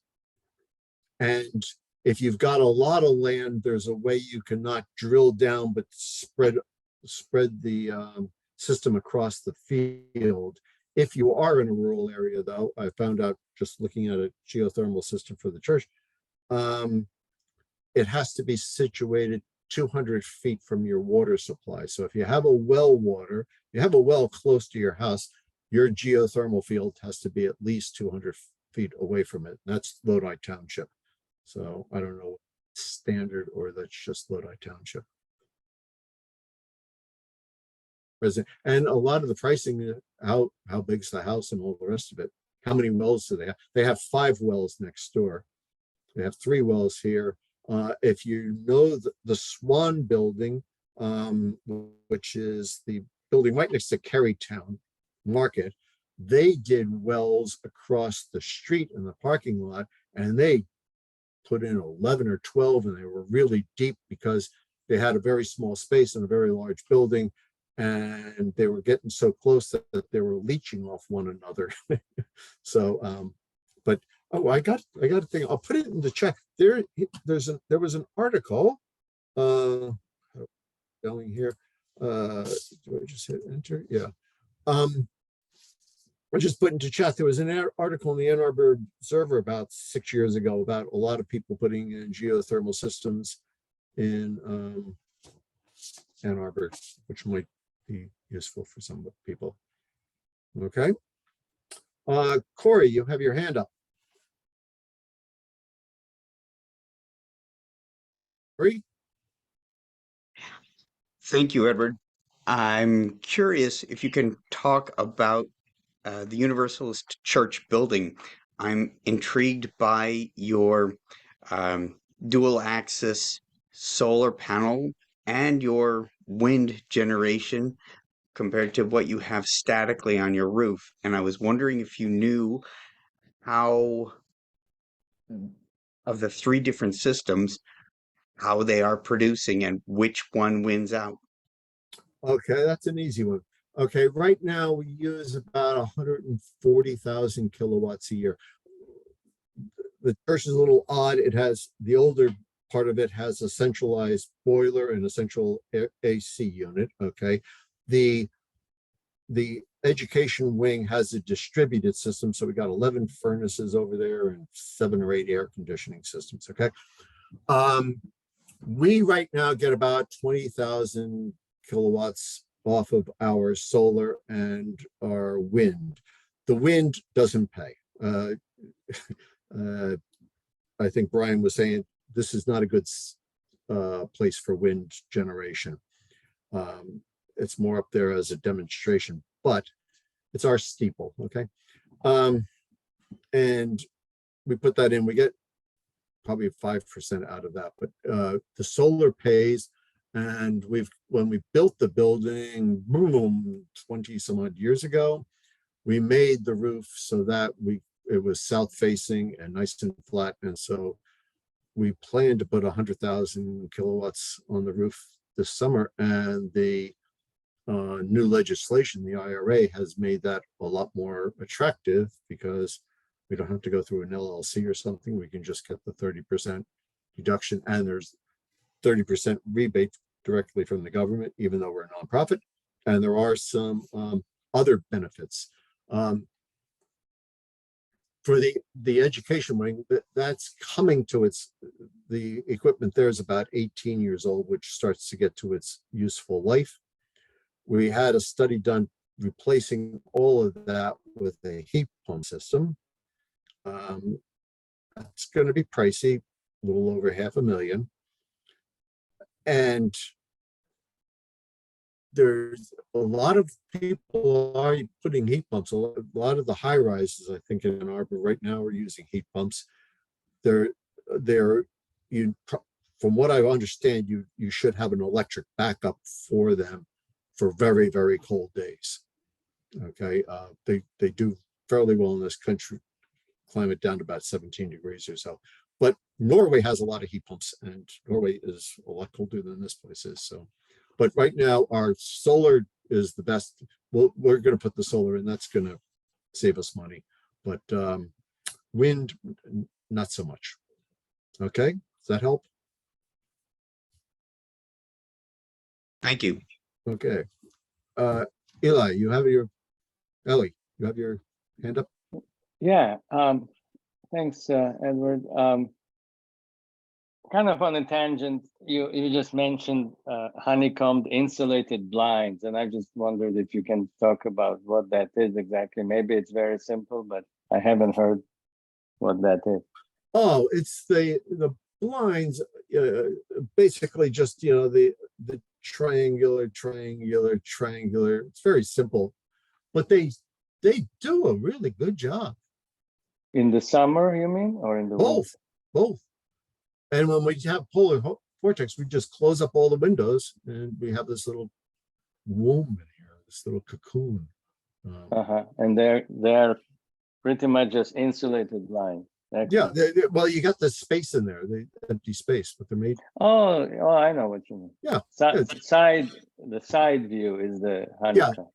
And if you've got a lot of land, there's a way you can not drill down, but spread the system across the field. If you are in a rural area, though, I found out just looking at a geothermal system for the church, it has to be situated 200 feet from your water supply. So if you have a you have a well close to your house, your geothermal field has to be at least 200 feet away from it. That's Lodi Township. So I don't know standard or that's just Lodi Township. And a lot of the pricing, how big's the house and all the rest of it. How many wells do they have? They have 5 wells next door. They have 3 wells here. If you know the Swan building, which is the building right next to Carytown Market, they did wells across the street in the parking lot, and they put in 11 or 12, and they were really deep because they had a very small space and a very large building, and they were getting so close that they were leaching off one another. So, but oh, I got a thing. I'll put it in the chat. There was an article going here. Do I just hit enter? Yeah. I just put into chat. There was an article in the Ann Arbor Observer about 6 years ago about a lot of people putting in geothermal systems in Ann Arbor, which might be useful for some people. Okay. Corey, you have your hand up. Corey? Thank you, Edward. I'm curious if you can talk about the Universalist Church building. I'm intrigued by your dual axis solar panel and your wind generation compared to what you have statically on your roof. And I was wondering if you knew how, of the 3 different systems, how they are producing and which one wins out. Okay, that's an easy one. Okay, right now we use about 140,000 kilowatts a year. The church is a little odd. It has, the older part of it has a centralized boiler and a central AC unit. Okay, the education wing has a distributed system. So we got 11 furnaces over there and 7 or 8 air conditioning systems. Okay. We right now get about 20,000 kilowatts off of our solar and our wind. The wind doesn't pay. I think Brian was saying this is not a good place for wind generation. It's more up there as a demonstration, but it's our steeple. Okay. And we put that in, we get probably 5% out of that, but the solar pays. And when we built the building, boom, 20 some odd years ago, we made the roof so that it was south facing and nice and flat. And so we plan to put 100,000 kilowatts on the roof this summer. And the new legislation, the IRA, has made that a lot more attractive because we don't have to go through an LLC or something. We can just get the 30% deduction, and there's 30% rebate directly from the government, even though we're a nonprofit. And there are some other benefits. For the education wing, that's coming to the equipment there is about 18 years old, which starts to get to its useful life. We had a study done replacing all of that with a heat pump system. That's going to be pricey, a little over $500,000. And there's a lot of people are putting heat pumps. A lot of the high rises, I think, in Ann Arbor right now are using heat pumps. From what I understand, you should have an electric backup for them for very, very cold days. Okay, they do fairly well in this country, climate down to about 17 degrees or so. But Norway has a lot of heat pumps, and Norway is a lot colder than this place is. So, but right now our solar is the best. We're going to put the solar in. That's going to save us money. But wind, not so much. Okay, does that help? Thank you. Okay. Eli, you have Ellie, you have your hand up? Yeah, thanks, Edward. Kind of on a tangent, you just mentioned honeycombed insulated blinds, and I just wondered if you can talk about what that is exactly. Maybe it's very simple, but I haven't heard what that is. Oh, it's the blinds, basically just, the triangular. It's very simple, but they do a really good job. In the summer, you mean, or in the winter? Both. And when we have polar vortex, we just close up all the windows and we have this little womb in here, this little cocoon. And they're pretty much just insulated blinds. Yeah, well, you got the space in there, the empty space, but they're made. Oh, I know what you mean. Yeah. The side view is the honeycomb.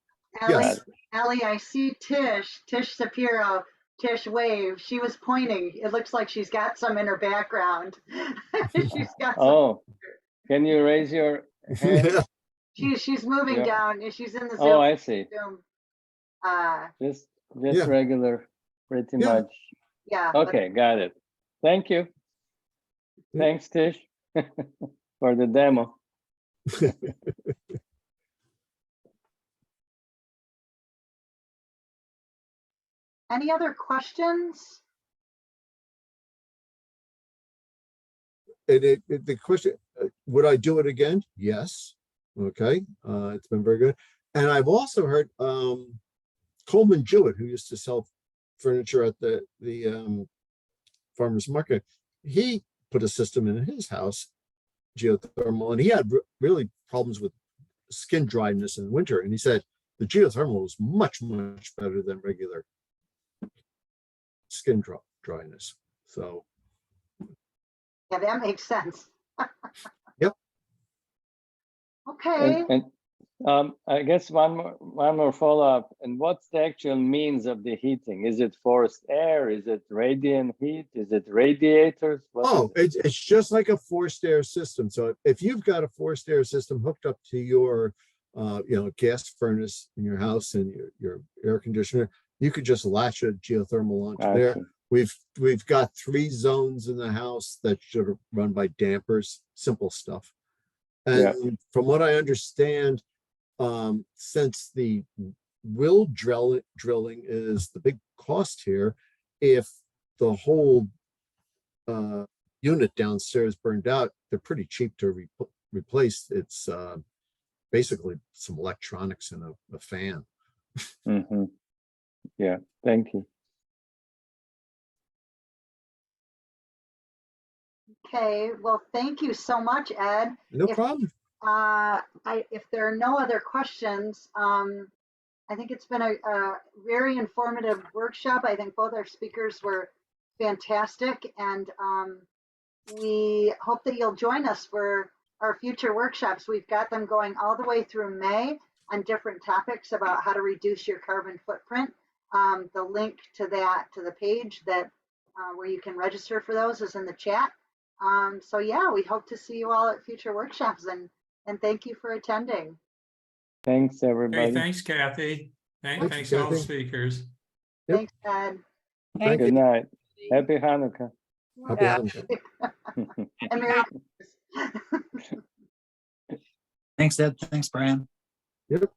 Ellie, I see Tish Shapiro. Tish wave. She was pointing. It looks like she's got some in her background. She's got some. Oh, can you raise your hand? She's moving down. She's in the Zoom. Oh, I see. Zoom. Just regular, pretty much. Yeah. Okay, got it. Thank you. Thanks, Tish, for the demo. Any other questions? And the question, would I do it again? Yes. Okay. It's been very good. And I've also heard Coleman Jewett, who used to sell furniture at the farmer's market, he put a system in his house, geothermal, and he had really problems with skin dryness in winter. And he said the geothermal was much better than regular skin dryness. So yeah, that makes sense. Yep. Okay. And I guess one more follow-up. And what's the actual means of the heating? Is it forced air? Is it radiant heat? Is it radiators? It's just like a forced air system. So if you've got a forced air system hooked up to your gas furnace in your house and your air conditioner, you could just latch a geothermal onto there. We've got 3 zones in the house that should run by dampers, simple stuff. And from what I understand, since the will drilling is the big cost here, if the whole unit downstairs burned out, they're pretty cheap to replace. It's basically some electronics and a fan. Yeah, thank you. Okay, well, thank you so much, Ed. No problem. If there are no other questions, I think it's been a very informative workshop. I think both our speakers were fantastic, and we hope that you'll join us for our future workshops. We've got them going all the way through May on different topics about how to reduce your carbon footprint. The link to the page that where you can register for those is in the chat. So yeah, we hope to see you all at future workshops, and thank you for attending. Thanks, everybody. Hey, thanks, Kathy. Thanks to all the speakers. Thanks, Ed. Good night. Happy Hanukkah. Happy Hanukkah. And Merry Thanks, Ed. Thanks, Brian. Yep.